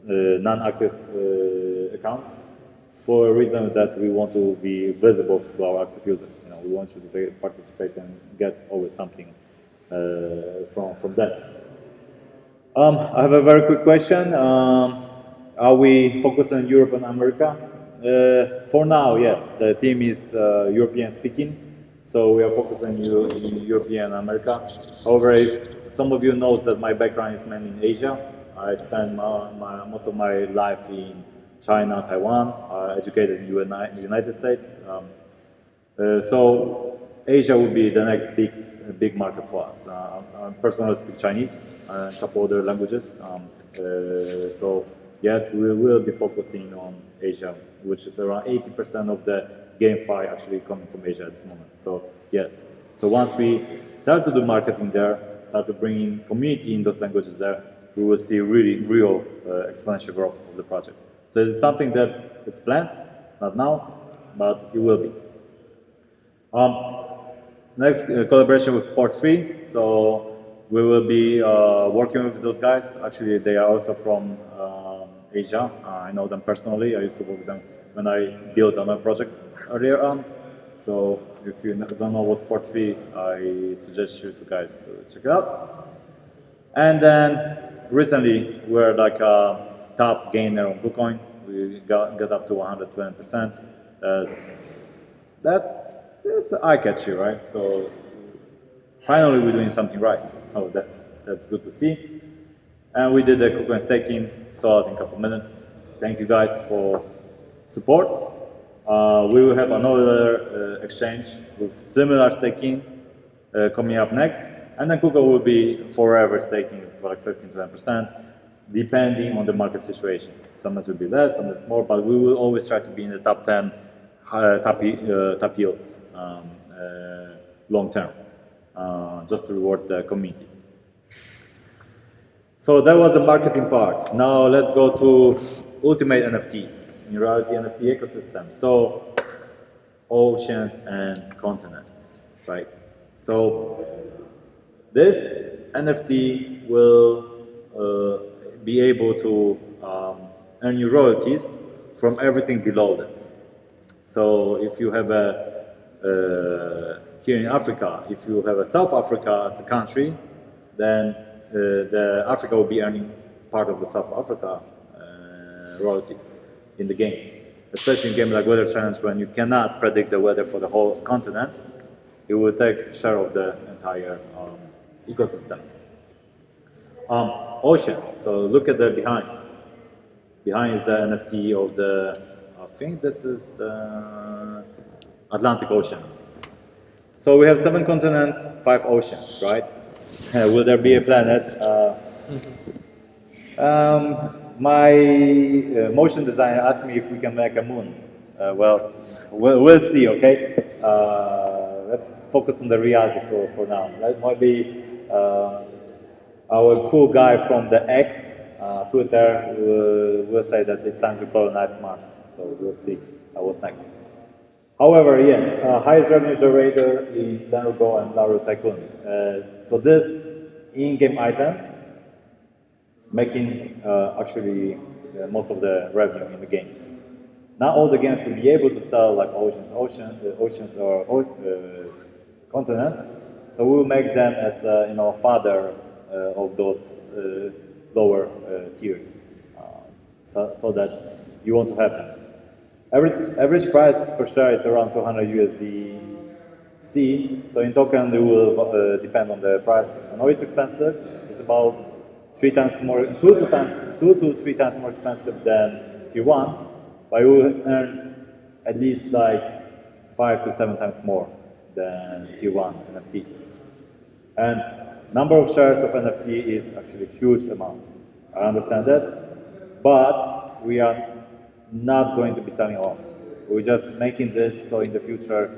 non-active accounts for a reason that we want to be visible to our active users. You know, we want you to participate and get always something from them. I have a very quick question. Are we focused on Europe and America? For now, yes. The team is European speaking, so we are focused on European and America. However, if some of you knows that my background is mainly in Asia, I spent most of my life in China, Taiwan, educated in the United States. So Asia will be the next big market for us. I personally speak Chinese and a couple other languages. So yes, we will be focusing on Asia, which is around 80% of the GameFi actually coming from Asia at this moment. So yes. So once we start to do marketing there, start to bring in community in those languages there, we will see real exponential growth of the project. So it's something that it's planned, not now, but it will be. Next collaboration with Port 3. So we will be working with those guys. Actually, they are also from Asia. I know them personally. I used to work with them when I built another project earlier on. So if you don't know what's Port 3, I suggest you guys to check it out. And then recently, we're like a top gainer on KuCoin. We got up to 120%. It's eye-catchy, right? So finally, we're doing something right. So that's good to see. And we did the KuCoin staking, saw it in a couple minutes. Thank you guys for support. We will have another exchange with similar staking coming up next. And then KuCoin will be forever staking for like 15-20%, depending on the market situation. Sometimes it will be less, sometimes more, but we will always try to be in the top 10 top yields long term, just to reward the community. So that was the marketing part. Now let's go to ultimate NFTs, in reality NFT ecosystem. So oceans and continents, right? So this NFT will be able to earn you royalties from everything below that. So if you have a here in Africa, if you have a South Africa as a country, then the Africa will be earning part of the South Africa royalties in the games. Especially in games like Weather Challenge, when you cannot predict the weather for the whole continent, it will take share of the entire ecosystem. Oceans. So look at the behind. Behind is the NFT of the, I think this is the Atlantic Ocean. So we have 7 continents, 5 oceans, right? Will there be a planet? My motion designer asked me if we can make a moon. Well, we'll see, okay? Let's focus on the reality for now. That might be our cool guy from the X, Twitter, will say that it's time to colonize Mars. So we'll see what's next. However, yes, highest revenue generator in Go and Laro Tycoon. So this in-game items making actually most of the revenue in the games. Not all the games will be able to sell like oceans or continents. So we will make them as father of those lower tiers, so that you want to have them. Average price per share is around 200 USDC. So in token, it will depend on the price. I know it's expensive. It's about 2 to 3 times more expensive than Tier 1, but you will earn at least like 5 to 7 times more than Tier 1 NFTs. And number of shares of NFT is actually a huge amount. I understand that, but we are not going to be selling all. We're just making this so in the future,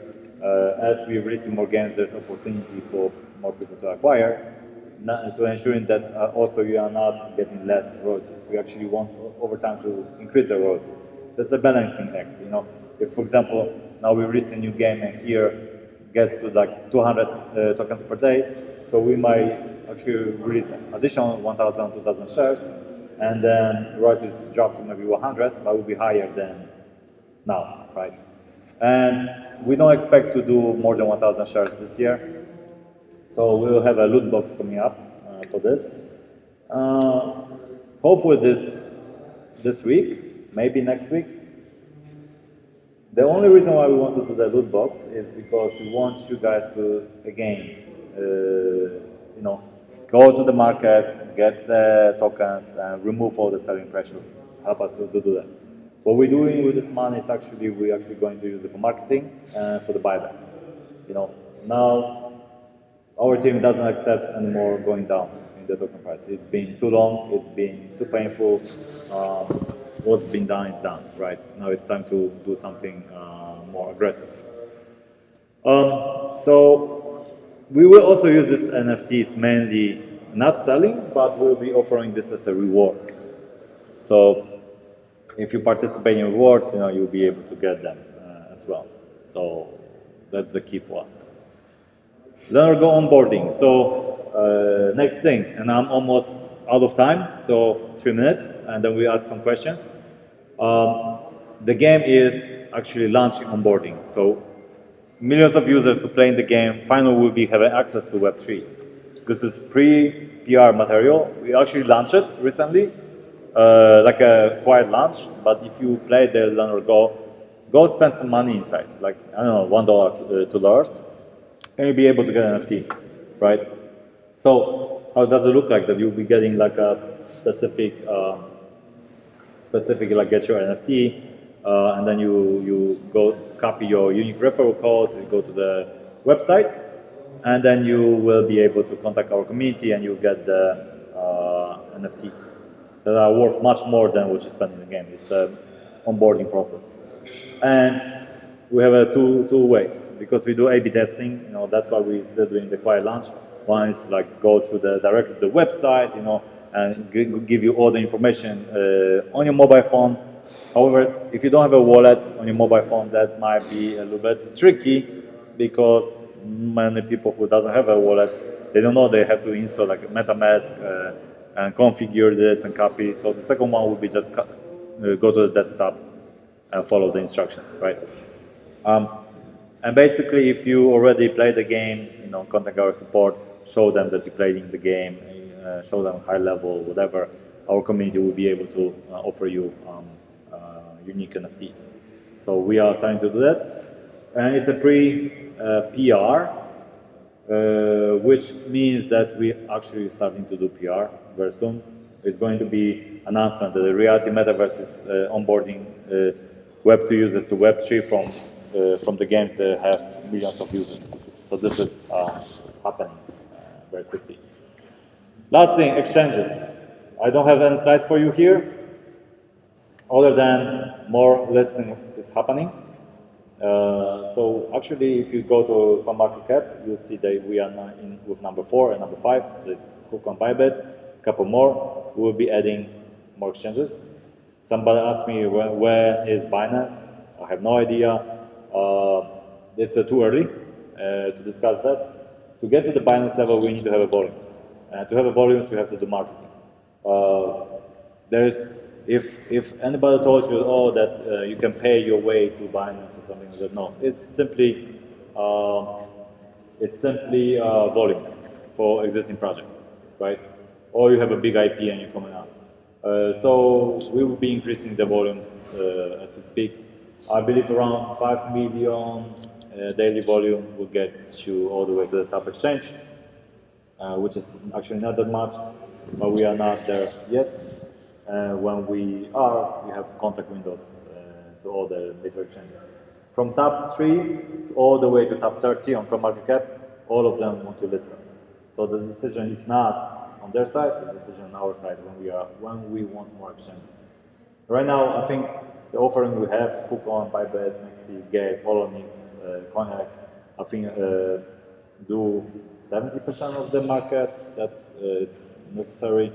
as we release more games, there's opportunity for more people to acquire, to ensuring that also you are not getting less royalties. We actually want over time to increase the royalties. That's a balancing act. If for example now we release a new game and here gets to like 200 tokens per day, so we might actually release additional 1,000, 2,000 shares, and then royalties drop to maybe 100, but will be higher than now, right? And we don't expect to do more than 1,000 shares this year. So we'll have a loot box coming up for this. Hopefully this week, maybe next week. The only reason why we want to do the loot box is because we want you guys to, again, go to the market, get the tokens, and remove all the selling pressure. Help us to do that. What we're doing with this money is we're actually going to use it for marketing and for the buybacks. Now our team doesn't accept anymore going down in the token price. It's been too long, it's been too painful. What's been done is done, right? Now it's time to do something more aggressive. So we will also use this NFTs mainly not selling, but we'll be offering this as a rewards. So if you participate in rewards, you'll be able to get them as well. So that's the key for us. Then we'll go onboarding. So next thing, and I'm almost out of time, so 3 minutes, and then we ask some questions. The game is actually launching onboarding. So millions of users who play in the game finally will be having access to Web3. This is pre-PR material. We actually launched it recently, like a quiet launch. But if you play the Learn or go spend some money inside, like I don't know, $1, $2, and you'll be able to get an NFT, right? So how does it look like that? You'll be getting like a specific like get your NFT, and then you go copy your unique referral code, you go to the website, and then you will be able to contact our community and you get the NFTs that are worth much more than what you spend in the game. It's an onboarding process. And we have two ways, because we do A/B testing. That's why we're still doing the quiet launch. One is like go through directly to the website, and give you all the information on your mobile phone. However, if you don't have a wallet on your mobile phone, that might be a little bit tricky, because many people who doesn't have a wallet, they don't know they have to install like a MetaMask and configure this and copy. So the second one would be just go to the desktop and follow the instructions, right? And basically, if you already played the game, contact our support, show them that you played in the game, show them high level, whatever. Our community will be able to offer you unique NFTs. So we are starting to do that, and it's a pre-PR, which means that we actually starting to do PR very soon. It's going to be announcement that the Reality Metaverse is onboarding Web2 users to Web3 from the games that have millions of users. So this is happening very quickly. Last thing, exchanges. I don't have any slides for you here, other than more listing is happening. So actually, if you go to CoinMarketCap, you'll see that we are now in with number 4 and number 5. So it's Hook on Bybit, a couple more. We will be adding more exchanges. Somebody asked me where is Binance. I have no idea. It's too early to discuss that. To get to the Binance level, we need to have volumes. To have volumes, we have to do marketing. If anybody told you, that you can pay your way to Binance or something like that, no. It's simply volume for existing project, right? Or you have a big IP and you're coming out. So we will be increasing the volumes as we speak. I believe around 5 million daily volume will get you all the way to the top exchange, which is actually not that much, but we are not there yet. When we are, we have contact windows to all the major exchanges. From top 3 all the way to top 30 on CoinMarketCap, all of them want to list us. So the decision is not on their side, the decision on our side when we want more exchanges. Right now, I think the offering we have, Coupon, Bybit, Maciej, Gay, Polonix, CoinX, I think do 70% of the market that is necessary.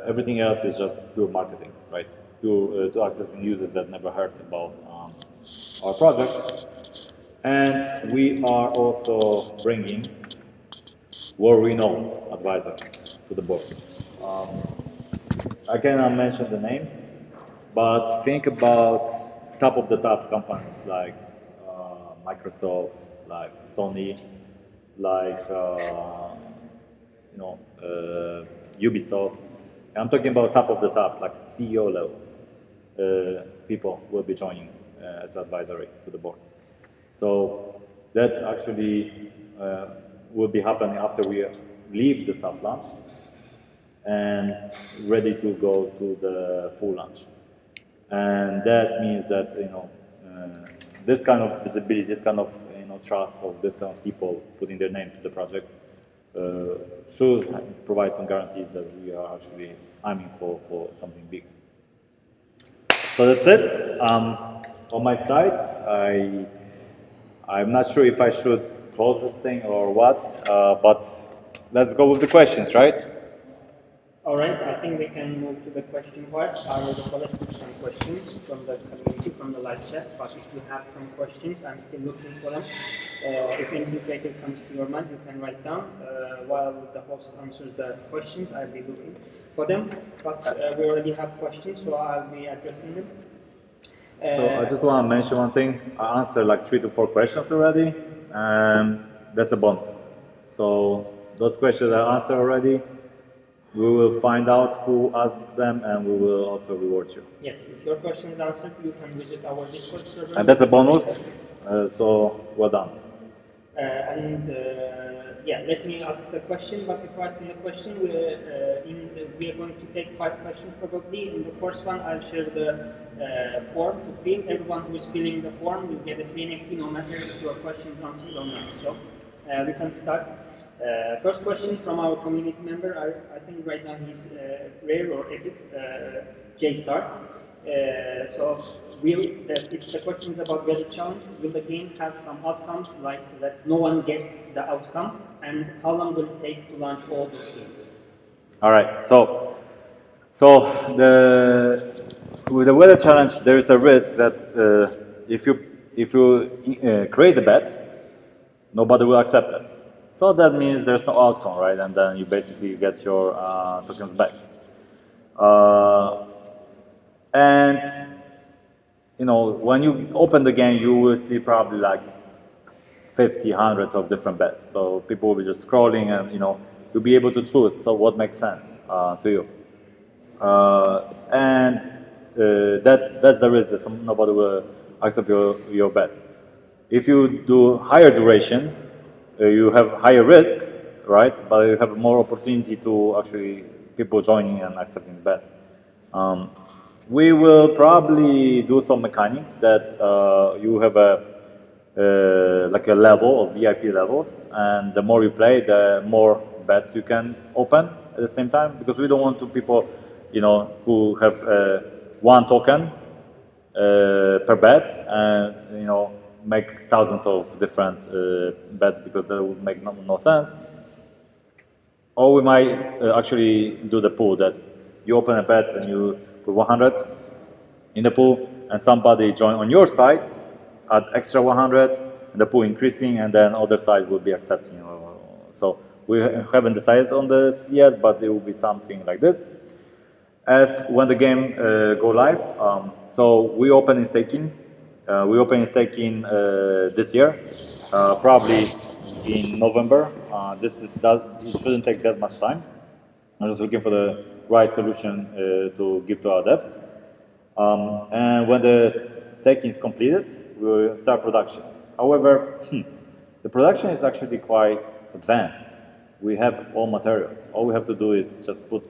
Everything else is just pure marketing, right? To accessing users that never heard about our project. And we are also bringing world-renowned advisors to the board. I cannot mention the names, but think about top of the top companies like Microsoft, like Sony, like Ubisoft. I'm talking about top of the top, like CEO levels. People will be joining as advisory to the board. So that actually will be happening after we leave the soft launch and ready to go to the full launch. And that means that this kind of visibility, this kind of trust of this kind of people putting their name to the project should provide some guarantees that we are actually aiming for something big. So that's it. On my side, I'm not sure if I should close this thing or what, but let's go with the questions, right? All right, I think we can move to the question part. I will collect some questions from the community, from the live chat, but if you have some questions, I'm still looking for them. If anything creative comes to your mind, you can write down. While the host answers the questions, I'll be looking for them. But we already have questions, so I'll be addressing them. So I just want to mention one thing. I answered like 3 to 4 questions already, and that's a bonus. So those questions I answered already. We will find out who asked them, and we will also reward you. Yes, if your question is answered, you can visit our Discord server. And that's a bonus, so well done. Let me ask the question, but before asking the question, we are going to take 5 questions probably. In the first one, I'll share the form to fill. Everyone who is filling the form will get a free NFT, no matter if your question is answered or not. So we can start. First question from our community member, I think right now he's Rare or Epic, J-Star. The question is about Weather Challenge. Will the game have some outcomes like that no one guessed the outcome? And how long will it take to launch all those games? All right, so with the Weather Challenge, there is a risk that if you create a bet, nobody will accept it. So that means there's no outcome, right? And then you basically get your tokens back. And you know, when you open the game, you will see probably like 50, hundreds of different bets. So people will be just scrolling, and you know, you'll be able to choose. So what makes sense to you? And that's the risk that nobody will accept your bet. If you do higher duration, you have higher risk, right? But you have more opportunity to actually people joining and accepting the bet. We will probably do some mechanics that you have like a level of VIP levels, and the more you play, the more bets you can open at the same time, because we don't want to people, you know, who have one token per bet, and you know, make thousands of different bets, because that would make no sense. Or we might actually do the pool, that you open a bet and you put 100 in the pool, and somebody join on your side, add extra 100, and the pool increasing, and then other side will be accepting. So we haven't decided on this yet, but it will be something like this. As when the game go live, so we open in staking. We open in staking this year, probably in November. It shouldn't take that much time. I'm just looking for the right solution to give to our devs. And when the staking is completed, we will start production. However, the production is actually quite advanced. We have all materials. All we have to do is just put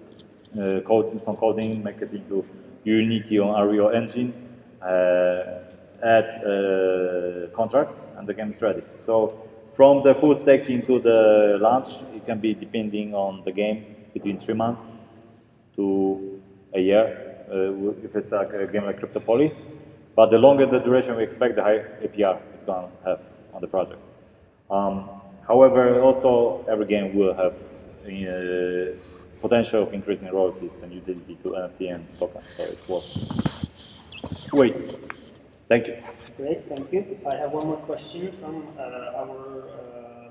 some coding, make it into Unity or Unreal Engine, add contracts, and the game is ready. So from the full staking to the launch, it can be, depending on the game, between 3 months to a year, if it's like a game like CryptoPoly. But the longer the duration we expect, the higher APR it's going to have on the project. However, also every game will have potential of increasing royalties and utility to NFT and tokens, so it's worth wait. Thank you. Great, thank you. I have one more question from our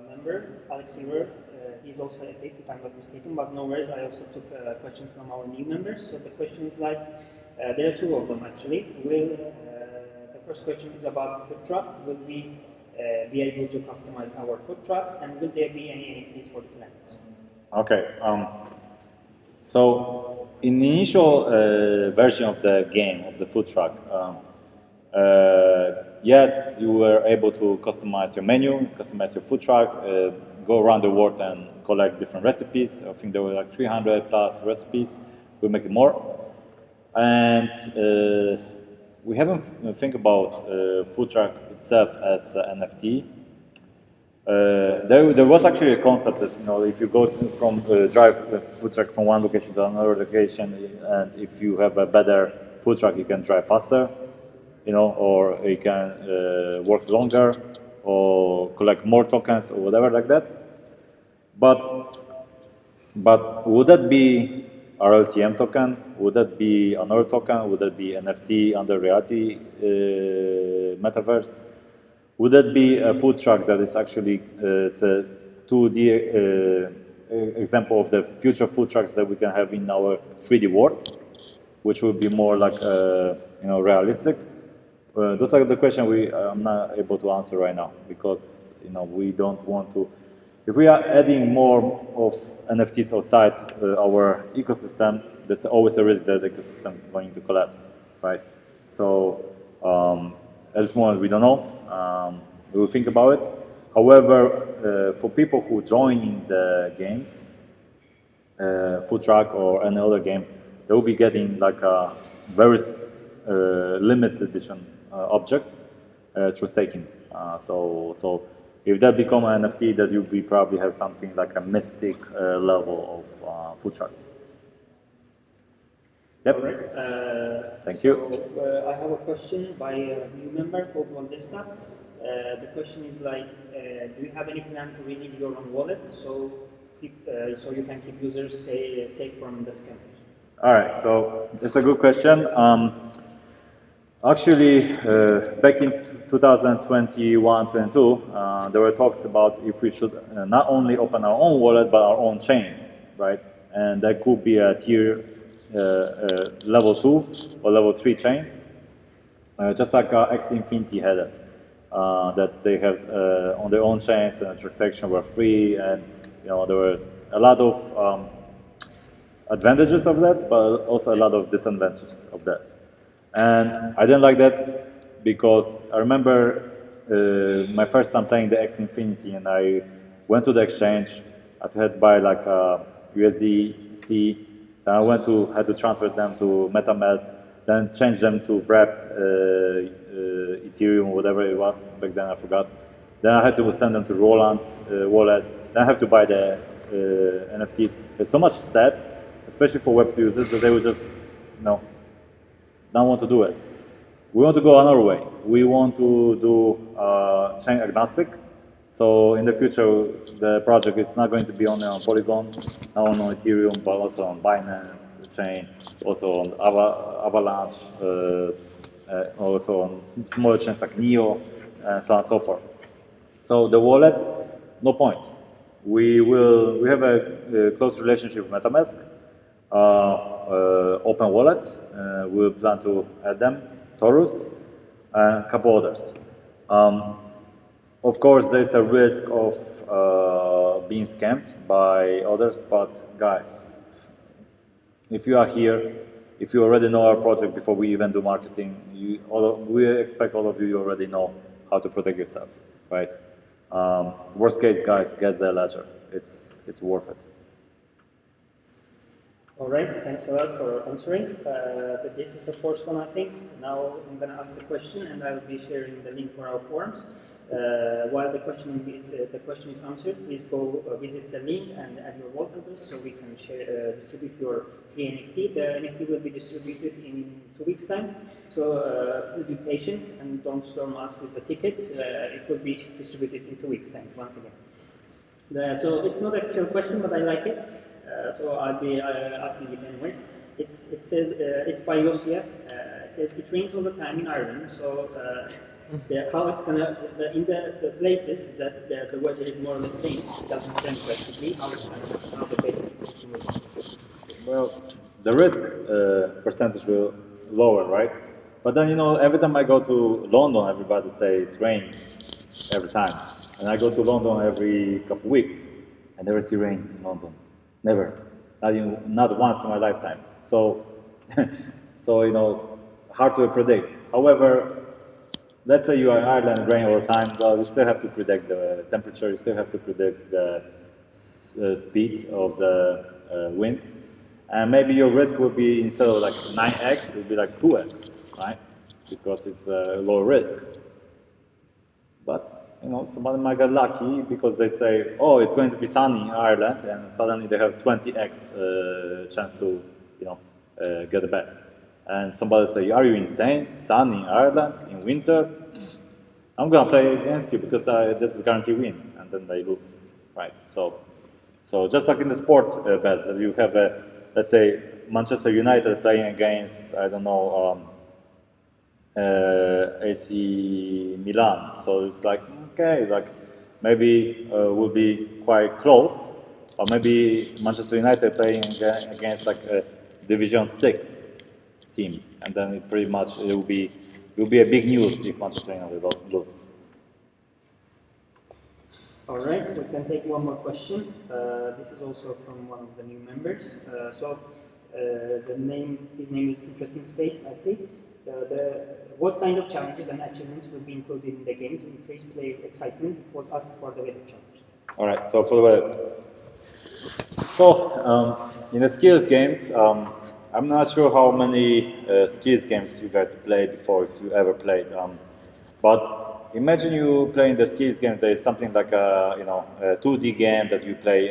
member, Alex Silver. He's also a bit, if I'm not mistaken, but no worries. I also took a question from our new members. So the question is like, there are two of them actually. The first question is about food truck. Will we be able to customize our food truck, and will there be any NFTs for the plants? Okay. So in the initial version of the game, of the food truck, yes, you were able to customize your menu, customize your food truck, go around the world and collect different recipes. I think there were like 300 plus recipes. We'll make it more. And we haven't think about food truck itself as NFT. There was actually a concept that, you know, if you go from drive a food truck from one location to another location, and if you have a better food truck, you can drive faster, you know, or you can work longer, or collect more tokens, or whatever like that. But would that be a LTM token? Would that be another token? Would that be NFT under reality metaverse? Would that be a food truck that is actually a 2D example of the future food trucks that we can have in our 3D world, which would be more like you know, realistic? Those are the questions I'm not able to answer right now, because you know, we don't want to. If we are adding more of NFTs outside our ecosystem, there's always a risk that the ecosystem is going to collapse, right? So at this moment, we don't know. We will think about it. However, for people who join in the games, food truck or any other game, they will be getting like a very limited edition objects through staking. So if that become an NFT, that you probably have something like a mystic level of food trucks. Yep. Thank you. So, I have a question by a new member called Waldesta. The question is like, do you have any plan to release your own wallet so you can keep users safe from the scammers? All right, so it's a good question. Actually, back in 2021-22, there were talks about if we should not only open our own wallet but our own chain, right? And that could be a tier level 2 or level 3 chain, just like X Infinity had it. That they have on their own chains, and the transactions were free, and there were a lot of advantages of that, but also a lot of disadvantages of that. And I didn't like that because I remember my first time playing the X Infinity, and I went to the exchange. I had to buy like USDC. Then I had to transfer them to MetaMask, then change them to wrapped Ethereum, whatever it was back then. I forgot. Then I had to send them to Roland wallet. Then I have to buy the NFTs. There's so much steps, especially for Web2 users, that they would just don't want to do it. We want to go another way. We want to do chain agnostic. So in the future, the project is not going to be only on Polygon, not only on Ethereum, but also on Binance chain, also on Avalanche, also on smaller chains like Neo, and so on and so forth. So the wallets, no point. We have a close relationship with MetaMask, Open Wallet. We'll plan to add them, Taurus, and a couple others. Of course, there's a risk of being scammed by others, but guys, if you are here, if you already know our project before we even do marketing, we expect all of you already know how to protect yourself, right? Worst case, guys, get the ledger. It's worth it. All right, thanks a lot for answering. But this is the first one, I think. Now I'm going to ask the question, and I will be sharing the link for our forums. While the question is answered, please go visit the link and add your wallet address so we can distribute your free NFT. The NFT will be distributed in 2 weeks' time. So please be patient and don't storm us with the tickets. It will be distributed in 2 weeks' time, once again. So it's not an actual question, but I like it. So I'll be asking it anyways. It says, it's by Yosia. It says, it rains all the time in Ireland, so how it's gonna, in the places that the weather is more or less same, it doesn't change drastically, how the basic system will work. Well, the risk percentage will lower, right? But then, every time I go to London, everybody say it's rain every time. And I go to London every couple weeks, I never see rain in London. Never. Not once in my lifetime. So, hard to predict. However, let's say you are in Ireland, rain all the time. Well, you still have to predict the temperature. You still have to predict the speed of the wind, and maybe your risk will be, instead of like 9x, it will be like 2x, right? Because it's a low risk. But somebody might get lucky because they say, oh, it's going to be sunny in Ireland, and suddenly they have 20x chance to, get a bet. And somebody say, are you insane? Sunny in Ireland in winter? I'm gonna play against you because this is guaranteed win, and then they lose, right? So just like in the sport bets, that you have let's say Manchester United playing against, I don't know, AC Milan. So it's like, okay, like maybe will be quite close, or maybe Manchester United playing against like a Division 6 team, and then it pretty much it will be a big news if Manchester United lose. All right, we can take one more question. This is also from one of the new members. His name is Interesting Space, I think. What kind of challenges and achievements will be included in the game to increase player excitement? It was asked for the weather challenge. All right, so for the weather. So in the skills games, I'm not sure how many skills games you guys played before, if you ever played. But imagine you playing the skills game. There is something like a 2D game that you play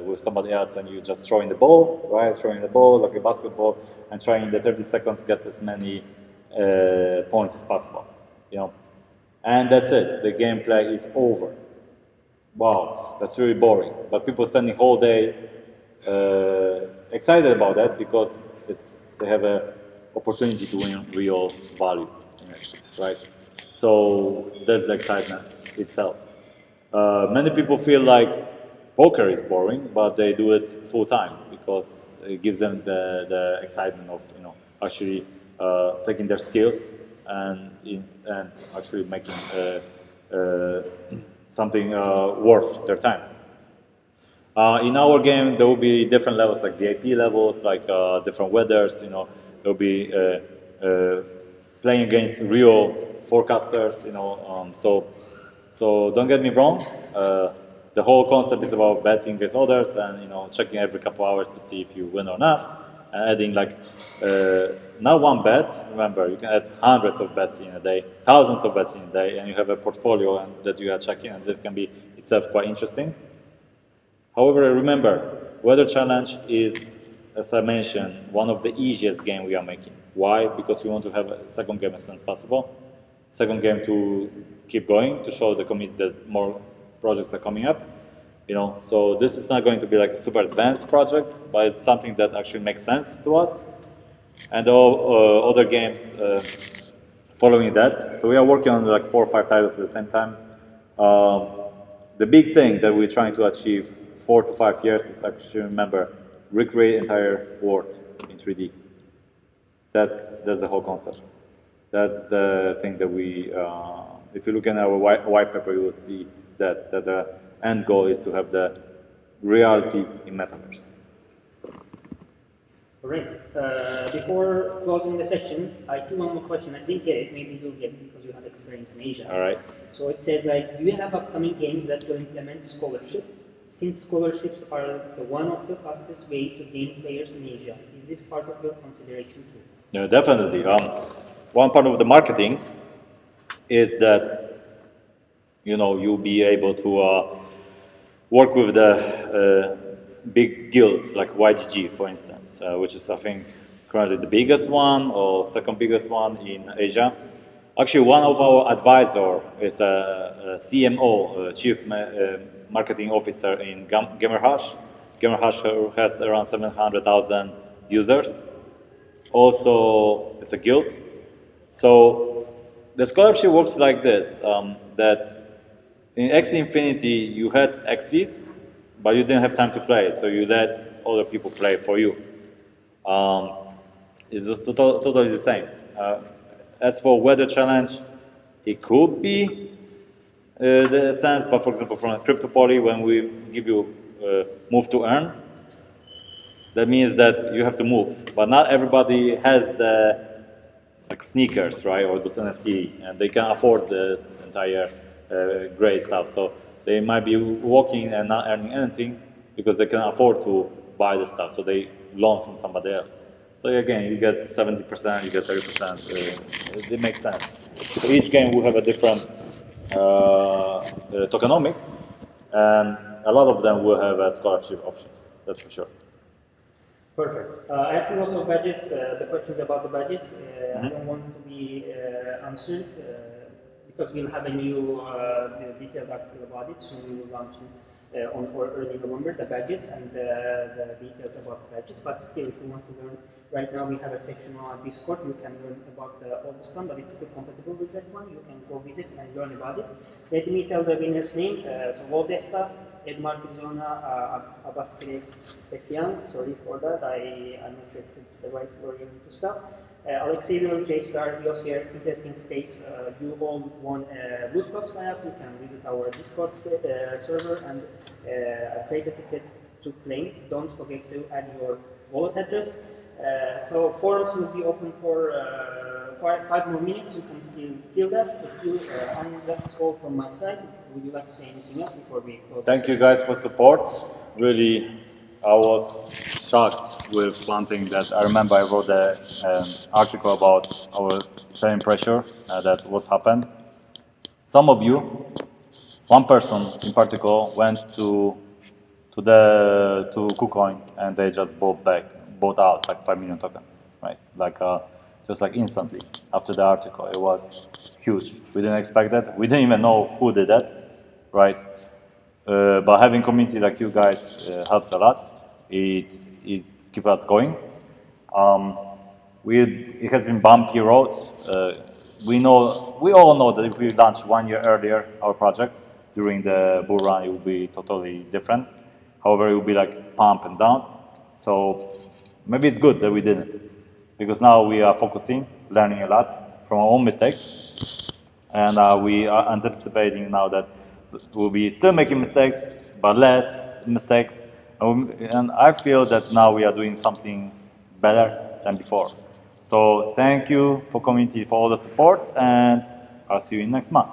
with somebody else, and you just throwing the ball, right? Throwing the ball like a basketball, and trying in the 30 seconds get as many points as possible. And that's it. The gameplay is over. Wow, that's really boring. But people spending whole day excited about that because they have an opportunity to win real value in it, right? So that's the excitement itself. Many people feel like poker is boring, but they do it full time because it gives them the excitement of actually taking their skills and actually making something worth their time. In our game, there will be different levels, like VIP levels, like different weathers. There will be playing against real forecasters. So don't get me wrong. The whole concept is about betting against others and checking every couple hours to see if you win or not, and adding like not one bet. Remember, you can add hundreds of bets in a day, thousands of bets in a day, and you have a portfolio that you are checking, and that can be itself quite interesting. However, remember, Weather Challenge is, as I mentioned, one of the easiest games we are making. Why? Because we want to have a second game as soon as possible. Second game to keep going, to show the community that more projects are coming up. So this is not going to be like a super advanced project, but it's something that actually makes sense to us. And all other games following that. So we are working on like 4 or 5 titles at the same time. The big thing that we're trying to achieve 4 to 5 years is actually, remember, recreate entire world in 3D. That's the whole concept. That's the thing that we, if you look at our white paper, you will see that the end goal is to have the reality in Metaverse. All right. Before closing the session, I see one more question. I didn't get it. Maybe you'll get it because you have experience in Asia. All right. So it says do you have upcoming games that will implement scholarship? Since scholarships are one of the fastest way to gain players in Asia, is this part of your consideration too? Yeah, definitely. One part of the marketing is that you'll be able to work with the big guilds like YGG, for instance, which is I think currently the biggest one or second biggest one in Asia. Actually, one of our advisors is a CMO, Chief Marketing Officer in Gamerhash. Gamerhash has around 700,000 users. Also, it's a guild. So the scholarship works like this, that in Axie Infinity you had Axies, but you didn't have time to play, so you let other people play for you. It's totally the same. As for Weather Challenge, it could be the sense, but for example, from a CryptoPoly, when we give you move to earn, that means that you have to move. But not everybody has the sneakers, right, or those NFT, and they can afford this entire gray stuff. So they might be walking and not earning anything because they can afford to buy the stuff. So they loan from somebody else. So again, you get 70%, you get 30%. It makes sense. So each game will have a different tokenomics, and a lot of them will have scholarship options. That's for sure. Perfect. I have some also budgets. The questions about the budgets, I don't want to be answered because we'll have a new detailed article about it. Soon we will launch on early November the badges and the details about the badges. But still, if you want to learn, right now we have a section on our Discord. You can learn about all the stuff, but it's still compatible with that one. You can go visit and learn about it. Let me tell the winner's name. So Voldesta, Edmar Tizona, Abaskere Pefian. Sorry for that. I'm not sure if it's the right version to spell. Alexander, J-Star, Yosir, Interesting Space, you all won loot box by us. You can visit our Discord server and create a ticket to claim. Don't forget to add your wallet address. So forums will be open for 5 more minutes. You can still fill that. And that's all from my side. Would you like to say anything else before we close? Thank you guys for support. Really, I was shocked with one thing that I remember I wrote an article about our selling pressure, that what's happened. Some of you, one person in particular, went to KuCoin and they just bought out like 5 million tokens, right? Just like instantly after the article. It was huge. We didn't expect that. We didn't even know who did that, right? But having community like you guys helps a lot. It keeps us going. It has been bumpy road. We all know that if we launch 1 year earlier our project during the bull run, it will be totally different. However, it will be like pump and down. So maybe it's good that we didn't, because now we are focusing, learning a lot from our own mistakes, and we are anticipating now that we'll be still making mistakes, but less mistakes. And I feel that now we are doing something better than before. So thank you for community for all the support, and I'll see you in next month.